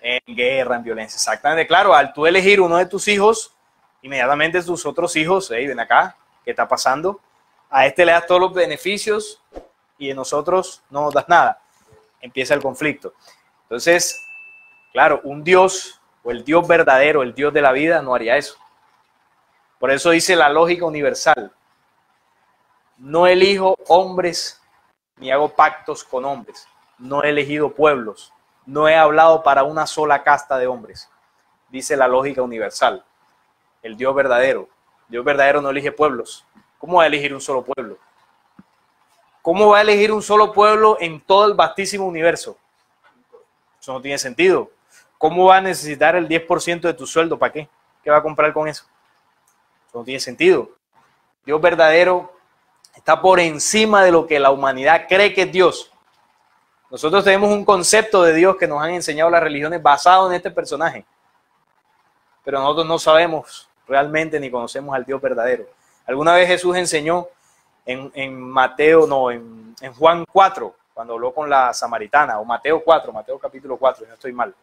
en guerra, en violencia, exactamente. Claro, al tú elegir uno de tus hijos, inmediatamente tus otros hijos, hey, ven acá, ¿qué está pasando? A este le das todos los beneficios y a nosotros no nos das nada. Empieza el conflicto. Entonces, claro, un Dios o el Dios verdadero, el Dios de la vida, no haría eso. Por eso dice la lógica universal: no elijo hombres ni hago pactos con hombres. No he elegido pueblos. No he hablado para una sola casta de hombres. Dice la lógica universal. El Dios verdadero. Dios verdadero no elige pueblos. ¿Cómo va a elegir un solo pueblo? ¿Cómo va a elegir un solo pueblo en todo el vastísimo universo? Eso no tiene sentido. ¿Cómo va a necesitar el 10% de tu sueldo? ¿Para qué? ¿Qué va a comprar con eso? Eso no tiene sentido. Dios verdadero está por encima de lo que la humanidad cree que es Dios. Nosotros tenemos un concepto de Dios que nos han enseñado las religiones basado en este personaje. Pero nosotros no sabemos realmente ni conocemos al Dios verdadero. Alguna vez Jesús enseñó en Mateo, no, en Juan 4, cuando habló con la samaritana, o Mateo 4, Mateo capítulo 4, no estoy mal.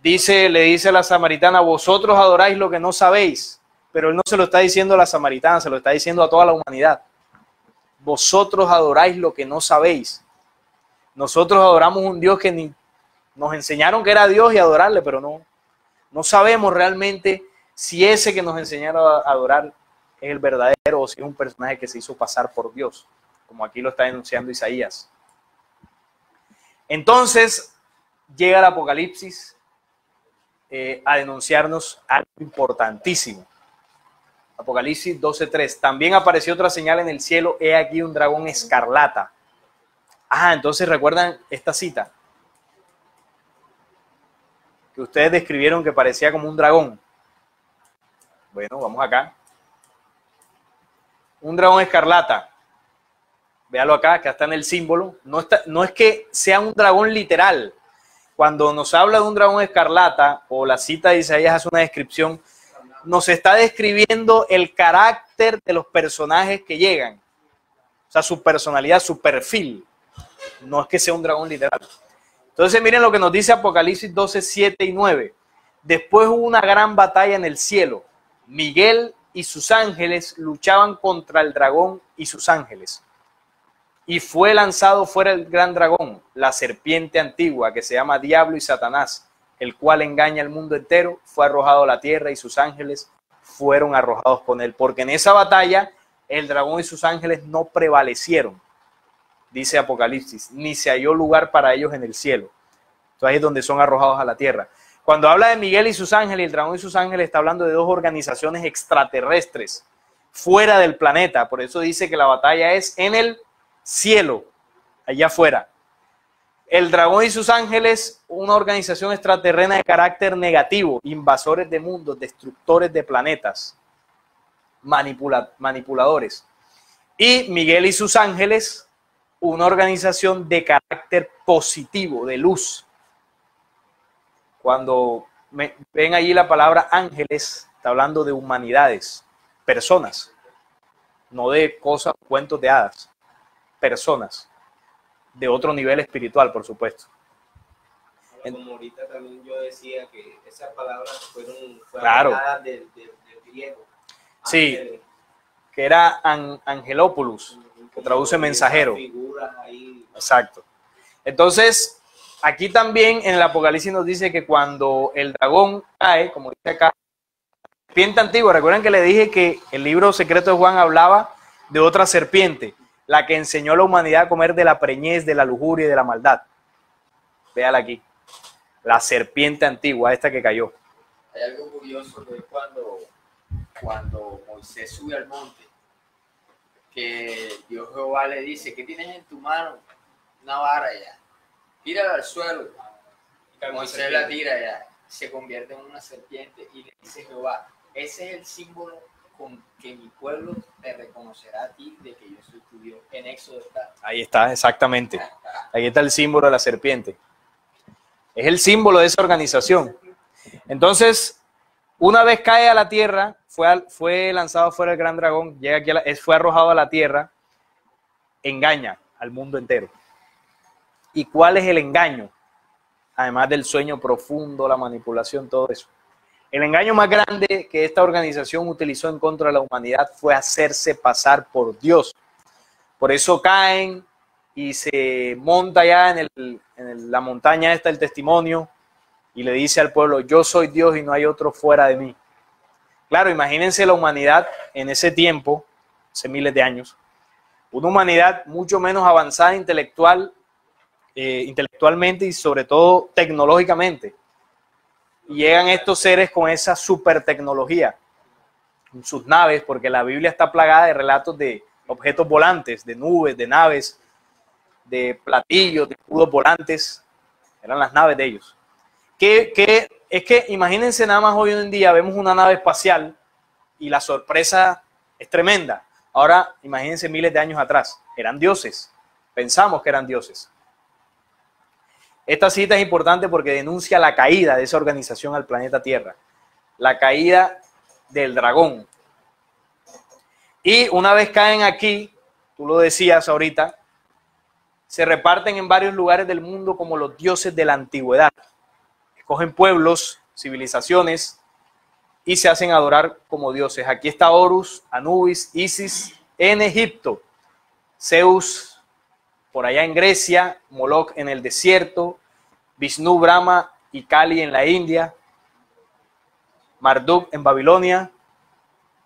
Le dice a la samaritana: vosotros adoráis lo que no sabéis. Pero él no se lo está diciendo a la samaritana, se lo está diciendo a toda la humanidad. Vosotros adoráis lo que no sabéis. Nosotros adoramos un Dios que ni nos enseñaron que era Dios y adorarle, pero no sabemos realmente si ese que nos enseñaron a adorar es el verdadero o si es un personaje que se hizo pasar por Dios, como aquí lo está denunciando Isaías. Entonces llega el Apocalipsis a denunciarnos algo importantísimo. Apocalipsis 12:3. También apareció otra señal en el cielo, he aquí un dragón escarlata. Entonces recuerdan esta cita que ustedes describieron que parecía como un dragón. Bueno, vamos acá. Un dragón escarlata. Véalo acá, acá está en el símbolo. No es que sea un dragón literal. Cuando nos habla de un dragón escarlata, o la cita de Isaías hace una descripción, nos está describiendo el carácter de los personajes que llegan. O sea, su personalidad, su perfil. No es que sea un dragón literal. Entonces miren lo que nos dice Apocalipsis 12:7 y 9. Después hubo una gran batalla en el cielo. Miguel y sus ángeles luchaban contra el dragón y sus ángeles. Y fue lanzado fuera el gran dragón, la serpiente antigua que se llama Diablo y Satanás, el cual engaña al mundo entero. Fue arrojado a la tierra y sus ángeles fueron arrojados con él. Porque en esa batalla el dragón y sus ángeles no prevalecieron, dice Apocalipsis, ni se halló lugar para ellos en el cielo. Entonces ahí es donde son arrojados a la tierra. Cuando habla de Miguel y sus ángeles, el dragón y sus ángeles, está hablando de dos organizaciones extraterrestres fuera del planeta. Por eso dice que la batalla es en el cielo, allá afuera. El dragón y sus ángeles, una organización extraterrena de carácter negativo, invasores de mundos, destructores de planetas, manipuladores. Y Miguel y sus ángeles, una organización de carácter positivo, de luz. Cuando ven allí la palabra ángeles, está hablando de humanidades, personas, no de cosas, cuentos de hadas, personas de otro nivel espiritual, por supuesto. Como ahorita también yo decía que esas palabras fueron claro, del griego. Sí, que era angelopoulos, que traduce mensajero. Exacto. Entonces, aquí también en el Apocalipsis nos dice que cuando el dragón cae, como dice acá, serpiente antigua, recuerden que le dije que el libro secreto de Juan hablaba de otra serpiente, la que enseñó a la humanidad a comer de la preñez, de la lujuria y de la maldad. Véala aquí. La serpiente antigua, esta que cayó. Hay algo curioso que es cuando Moisés sube al monte, que Dios Jehová le dice: ¿qué tienes en tu mano? Una vara ya. Tírala al suelo. Moisés la tira ya. Se convierte en una serpiente y le dice Jehová: ese es el símbolo con que mi pueblo te reconocerá a ti de que yo soy tu Dios. En Éxodo está. Ahí está, exactamente. Ahí está el símbolo de la serpiente. Es el símbolo de esa organización. Entonces, una vez cae a la tierra, fue lanzado fuera el gran dragón, llega aquí fue arrojado a la tierra, engaña al mundo entero. ¿Y cuál es el engaño? Además del sueño profundo, la manipulación, todo eso. El engaño más grande que esta organización utilizó en contra de la humanidad fue hacerse pasar por Dios. Por eso caen y se monta ya en la montaña esta del testimonio y le dice al pueblo, yo soy Dios y no hay otro fuera de mí. Claro, imagínense la humanidad en ese tiempo, hace miles de años, una humanidad mucho menos avanzada intelectualmente y sobre todo tecnológicamente. Y llegan estos seres con esa super tecnología, en sus naves, porque la Biblia está plagada de relatos de objetos volantes, de nubes, de naves, de platillos, de escudos volantes, eran las naves de ellos. Es que imagínense nada más hoy en día, vemos una nave espacial y la sorpresa es tremenda. Ahora imagínense miles de años atrás, eran dioses, pensamos que eran dioses. Esta cita es importante porque denuncia la caída de esa organización al planeta Tierra, la caída del dragón. Y una vez caen aquí, tú lo decías ahorita, se reparten en varios lugares del mundo como los dioses de la antigüedad. Escogen pueblos, civilizaciones y se hacen adorar como dioses. Aquí está Horus, Anubis, Isis en Egipto, Zeus por allá en Grecia, Moloch en el desierto, Vishnu, Brahma y Kali en la India, Marduk en Babilonia,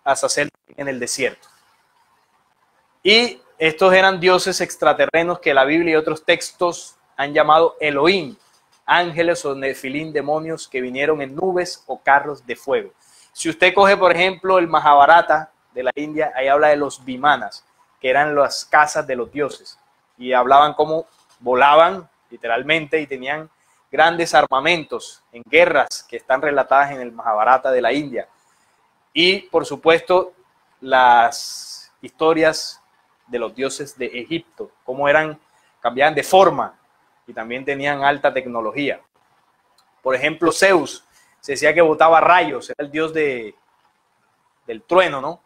Azazel en el desierto. Y estos eran dioses extraterrenos que la Biblia y otros textos han llamado Elohim, ángeles o nefilín, demonios que vinieron en nubes o carros de fuego. Si usted coge, por ejemplo, el Mahabharata de la India, ahí habla de los vimanas, que eran las casas de los dioses, y hablaban cómo volaban literalmente y tenían grandes armamentos en guerras que están relatadas en el Mahabharata de la India. Y, por supuesto, las historias de los dioses de Egipto, cómo cambiaban de forma y también tenían alta tecnología. Por ejemplo, Zeus, se decía que botaba rayos, era el dios del trueno, ¿no?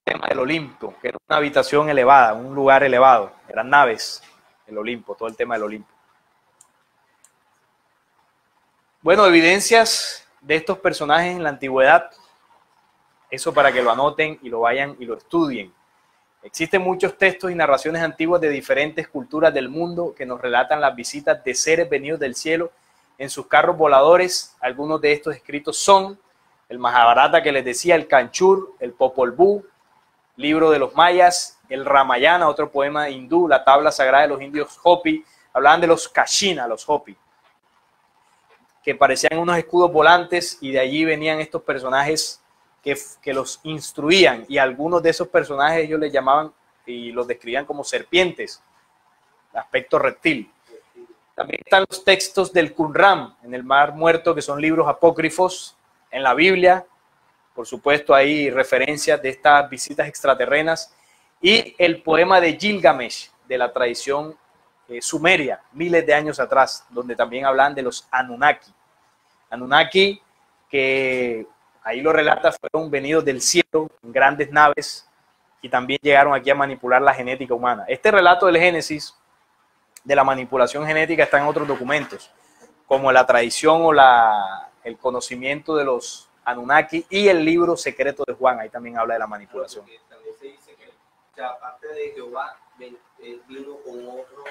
El tema del Olimpo, que era una habitación elevada, un lugar elevado, eran naves, el Olimpo, todo el tema del Olimpo. Bueno, evidencias de estos personajes en la antigüedad, eso para que lo anoten y lo vayan y lo estudien. Existen muchos textos y narraciones antiguas de diferentes culturas del mundo que nos relatan las visitas de seres venidos del cielo en sus carros voladores. Algunos de estos escritos son el Mahabharata que les decía, el Kanchur, el Popol Vuh, libro de los mayas, el Ramayana, otro poema hindú, la tabla sagrada de los indios Hopi. Hablaban de los Kashina, los Hopi, que parecían unos escudos volantes y de allí venían estos personajes que los instruían, y algunos de esos personajes ellos les llamaban y los describían como serpientes, de aspecto reptil. También están los textos del Qumran en el Mar Muerto, que son libros apócrifos en la Biblia. Por supuesto, hay referencias de estas visitas extraterrenas, y el poema de Gilgamesh, de la tradición sumeria, miles de años atrás, donde también hablan de los Anunnaki. Anunnaki, que ahí lo relata, fueron venidos del cielo en grandes naves y también llegaron aquí a manipular la genética humana. Este relato del Génesis, de la manipulación genética, está en otros documentos, como la tradición o el conocimiento de los Anunnaki y el libro secreto de Juan. Ahí también habla de la manipulación. También se dice que, aparte de Jehová, vino con otros,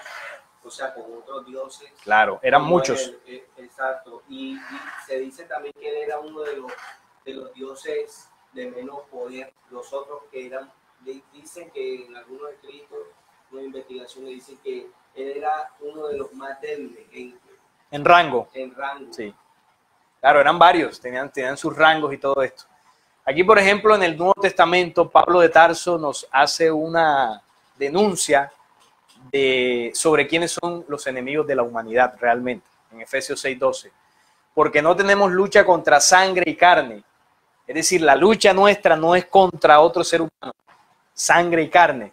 o sea, con otros dioses. Claro, eran muchos. Exacto. Y se dice también que él era uno de los dioses de menos poder. Los otros que dicen que en algunos escritos, una investigación, dicen que él era uno de los más débiles en rango. En rango. Sí. Claro, eran varios, tenían sus rangos y todo esto. Aquí, por ejemplo, en el Nuevo Testamento, Pablo de Tarso nos hace una denuncia sobre quiénes son los enemigos de la humanidad realmente, en Efesios 6:12. Porque no tenemos lucha contra sangre y carne. Es decir, la lucha nuestra no es contra otro ser humano, sangre y carne.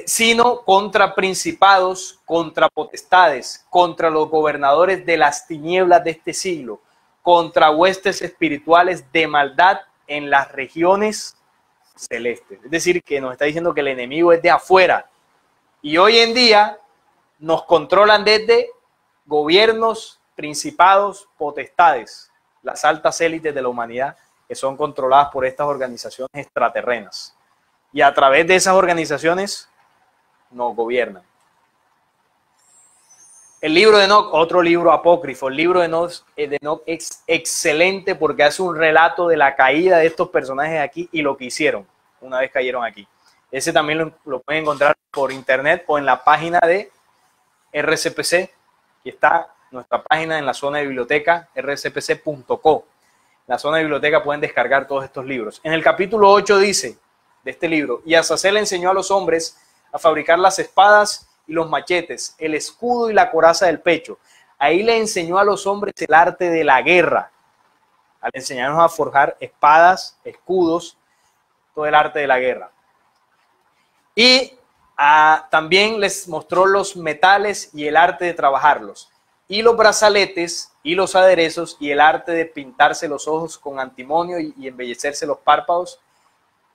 sino contra principados, contra potestades, contra los gobernadores de las tinieblas de este siglo, contra huestes espirituales de maldad en las regiones celestes. Es decir, que nos está diciendo que el enemigo es de afuera. Y hoy en día nos controlan desde gobiernos, principados, potestades, las altas élites de la humanidad, que son controladas por estas organizaciones extraterrenas. Y a través de esas organizaciones nos gobiernan. El libro de Enoc, otro libro apócrifo, el libro de Enoc es excelente porque hace un relato de la caída de estos personajes aquí y lo que hicieron una vez cayeron aquí. Ese también lo pueden encontrar por internet o en la página de RCPC. Aquí está nuestra página en la zona de biblioteca, rcpc.co. En la zona de biblioteca pueden descargar todos estos libros. En el capítulo 8 dice de este libro: y Azazel enseñó a los hombres a fabricar las espadas y los machetes, el escudo y la coraza del pecho. Ahí le enseñó a los hombres el arte de la guerra, al enseñarnos a forjar espadas, escudos, todo el arte de la guerra. Y también les mostró los metales y el arte de trabajarlos, y los brazaletes y los aderezos y el arte de pintarse los ojos con antimonio y embellecerse los párpados,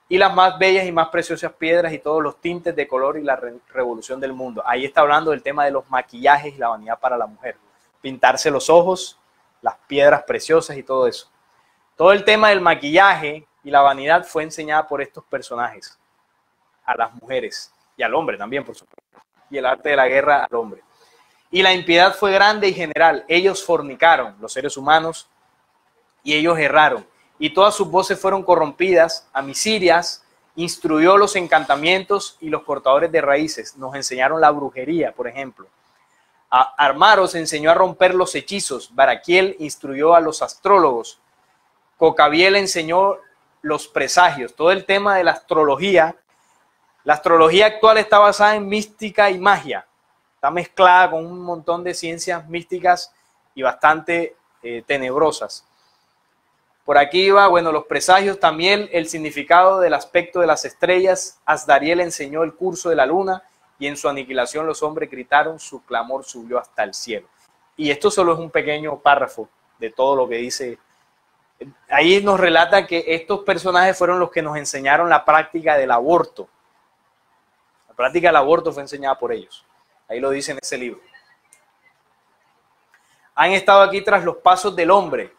y las más bellas y más preciosas piedras y todos los tintes de color y la revolución del mundo. Ahí está hablando del tema de los maquillajes y la vanidad para la mujer. Pintarse los ojos, las piedras preciosas y todo eso. Todo el tema del maquillaje y la vanidad fue enseñada por estos personajes a las mujeres y al hombre también, por supuesto. Y el arte de la guerra al hombre. Y la impiedad fue grande y general. Ellos fornicaron, los seres humanos, y ellos erraron. Y todas sus voces fueron corrompidas. Amisirias instruyó los encantamientos y los cortadores de raíces. Nos enseñaron la brujería, por ejemplo. Armaros enseñó a romper los hechizos. Baraquiel instruyó a los astrólogos. Cocabiel enseñó los presagios. Todo el tema de la astrología. La astrología actual está basada en mística y magia. Está mezclada con un montón de ciencias místicas y bastante tenebrosas. Por aquí va, bueno, los presagios también, el significado del aspecto de las estrellas. Asdariel enseñó el curso de la luna y en su aniquilación los hombres gritaron, su clamor subió hasta el cielo. Y esto solo es un pequeño párrafo de todo lo que dice. Ahí nos relata que estos personajes fueron los que nos enseñaron la práctica del aborto. La práctica del aborto fue enseñada por ellos. Ahí lo dice en ese libro. Han estado aquí tras los pasos del hombre.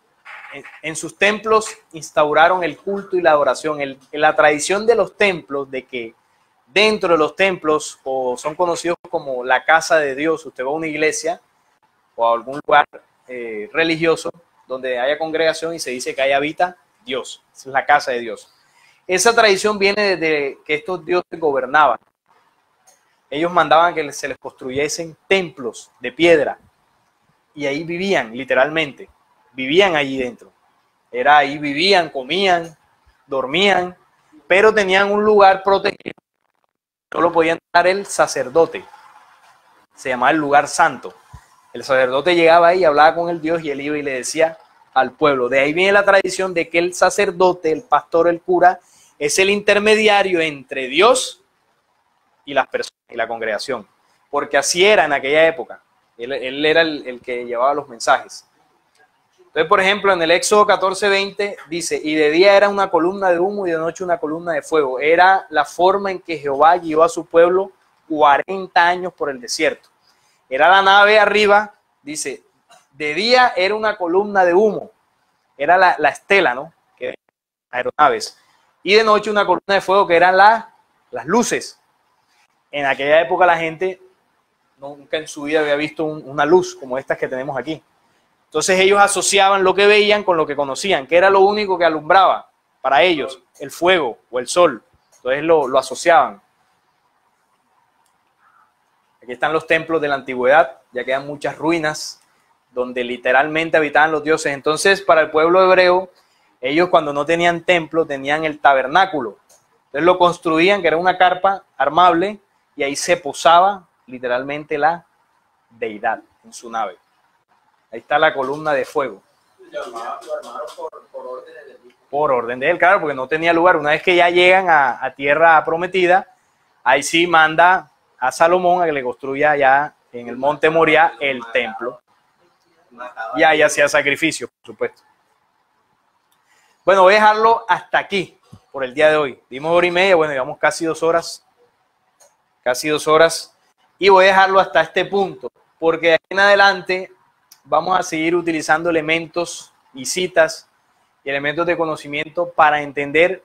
En sus templos instauraron el culto y la adoración. En la tradición de los templos, de que dentro de los templos, o son conocidos como la casa de Dios, usted va a una iglesia o a algún lugar religioso donde haya congregación y se dice que ahí habita Dios. Esa es la casa de Dios. Esa tradición viene desde que estos dioses gobernaban. Ellos mandaban que se les construyesen templos de piedra y ahí vivían, literalmente. Vivían allí dentro. Era ahí, vivían, comían, dormían, pero tenían un lugar protegido. Solo podía entrar el sacerdote. Se llamaba el lugar santo. El sacerdote llegaba ahí, hablaba con el Dios y él iba y le decía al pueblo. De ahí viene la tradición de que el sacerdote, el pastor, el cura, es el intermediario entre Dios y las personas y la congregación. Porque así era en aquella época. Él era el que llevaba los mensajes. Entonces, por ejemplo, en el Éxodo 14:20 dice, y de día era una columna de humo y de noche una columna de fuego. Era la forma en que Jehová guió a su pueblo 40 años por el desierto. Era la nave arriba, dice, de día era una columna de humo. Era la estela, ¿no? Que eran aeronaves. Y de noche una columna de fuego que eran las luces. En aquella época la gente nunca en su vida había visto una luz como estas que tenemos aquí. Entonces ellos asociaban lo que veían con lo que conocían, que era lo único que alumbraba para ellos, el fuego o el sol. Entonces lo asociaban. Aquí están los templos de la antigüedad, ya quedan muchas ruinas donde literalmente habitaban los dioses. Entonces para el pueblo hebreo, ellos cuando no tenían templo tenían el tabernáculo. Entonces lo construían, que era una carpa armable, y ahí se posaba literalmente la deidad en su nave. Ahí está la columna de fuego. Lo armaron por orden de él. Por orden de él, claro, porque no tenía lugar. Una vez que ya llegan a tierra prometida, ahí sí manda a Salomón a que le construya allá en el monte Moriah el templo. Y ahí hacía sacrificio, por supuesto. Bueno, voy a dejarlo hasta aquí por el día de hoy. Dimos 1 hora y media, bueno, llevamos casi 2 horas. Casi 2 horas. Y voy a dejarlo hasta este punto, porque de aquí en adelante vamos a seguir utilizando elementos y citas y elementos de conocimiento para entender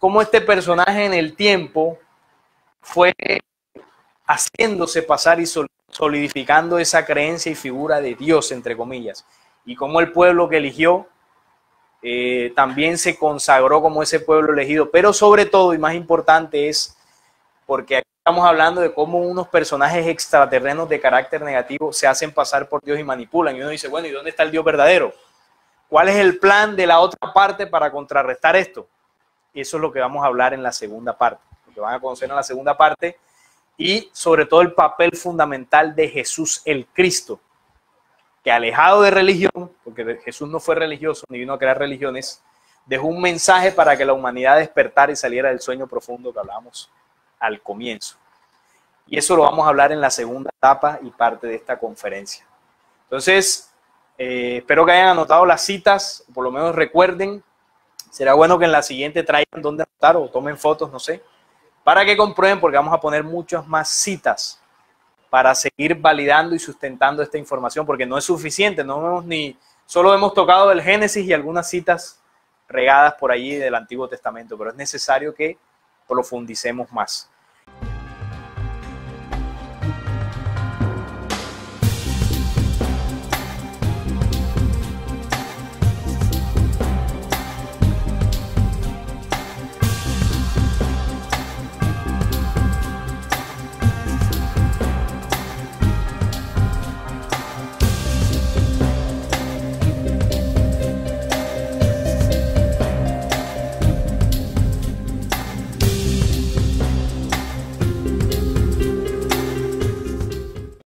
cómo este personaje en el tiempo fue haciéndose pasar y solidificando esa creencia y figura de Dios, entre comillas, y cómo el pueblo que eligió también se consagró como ese pueblo elegido, pero sobre todo y más importante es porque aquí estamos hablando de cómo unos personajes extraterrenos de carácter negativo se hacen pasar por Dios y manipulan, y uno dice, bueno, ¿y dónde está el Dios verdadero? ¿Cuál es el plan de la otra parte para contrarrestar esto? Y eso es lo que vamos a hablar en la segunda parte, lo que van a conocer en la segunda parte, y sobre todo el papel fundamental de Jesús el Cristo, que alejado de religión, porque Jesús no fue religioso ni vino a crear religiones, dejó un mensaje para que la humanidad despertara y saliera del sueño profundo que hablábamos al comienzo. Y eso lo vamos a hablar en la segunda etapa y parte de esta conferencia. Entonces, espero que hayan anotado las citas, por lo menos recuerden. Será bueno que en la siguiente traigan donde anotar o tomen fotos, no sé, para que comprueben, porque vamos a poner muchas más citas para seguir validando y sustentando esta información, porque no es suficiente, solo hemos tocado el Génesis y algunas citas regadas por allí del Antiguo Testamento, pero es necesario que profundicemos más.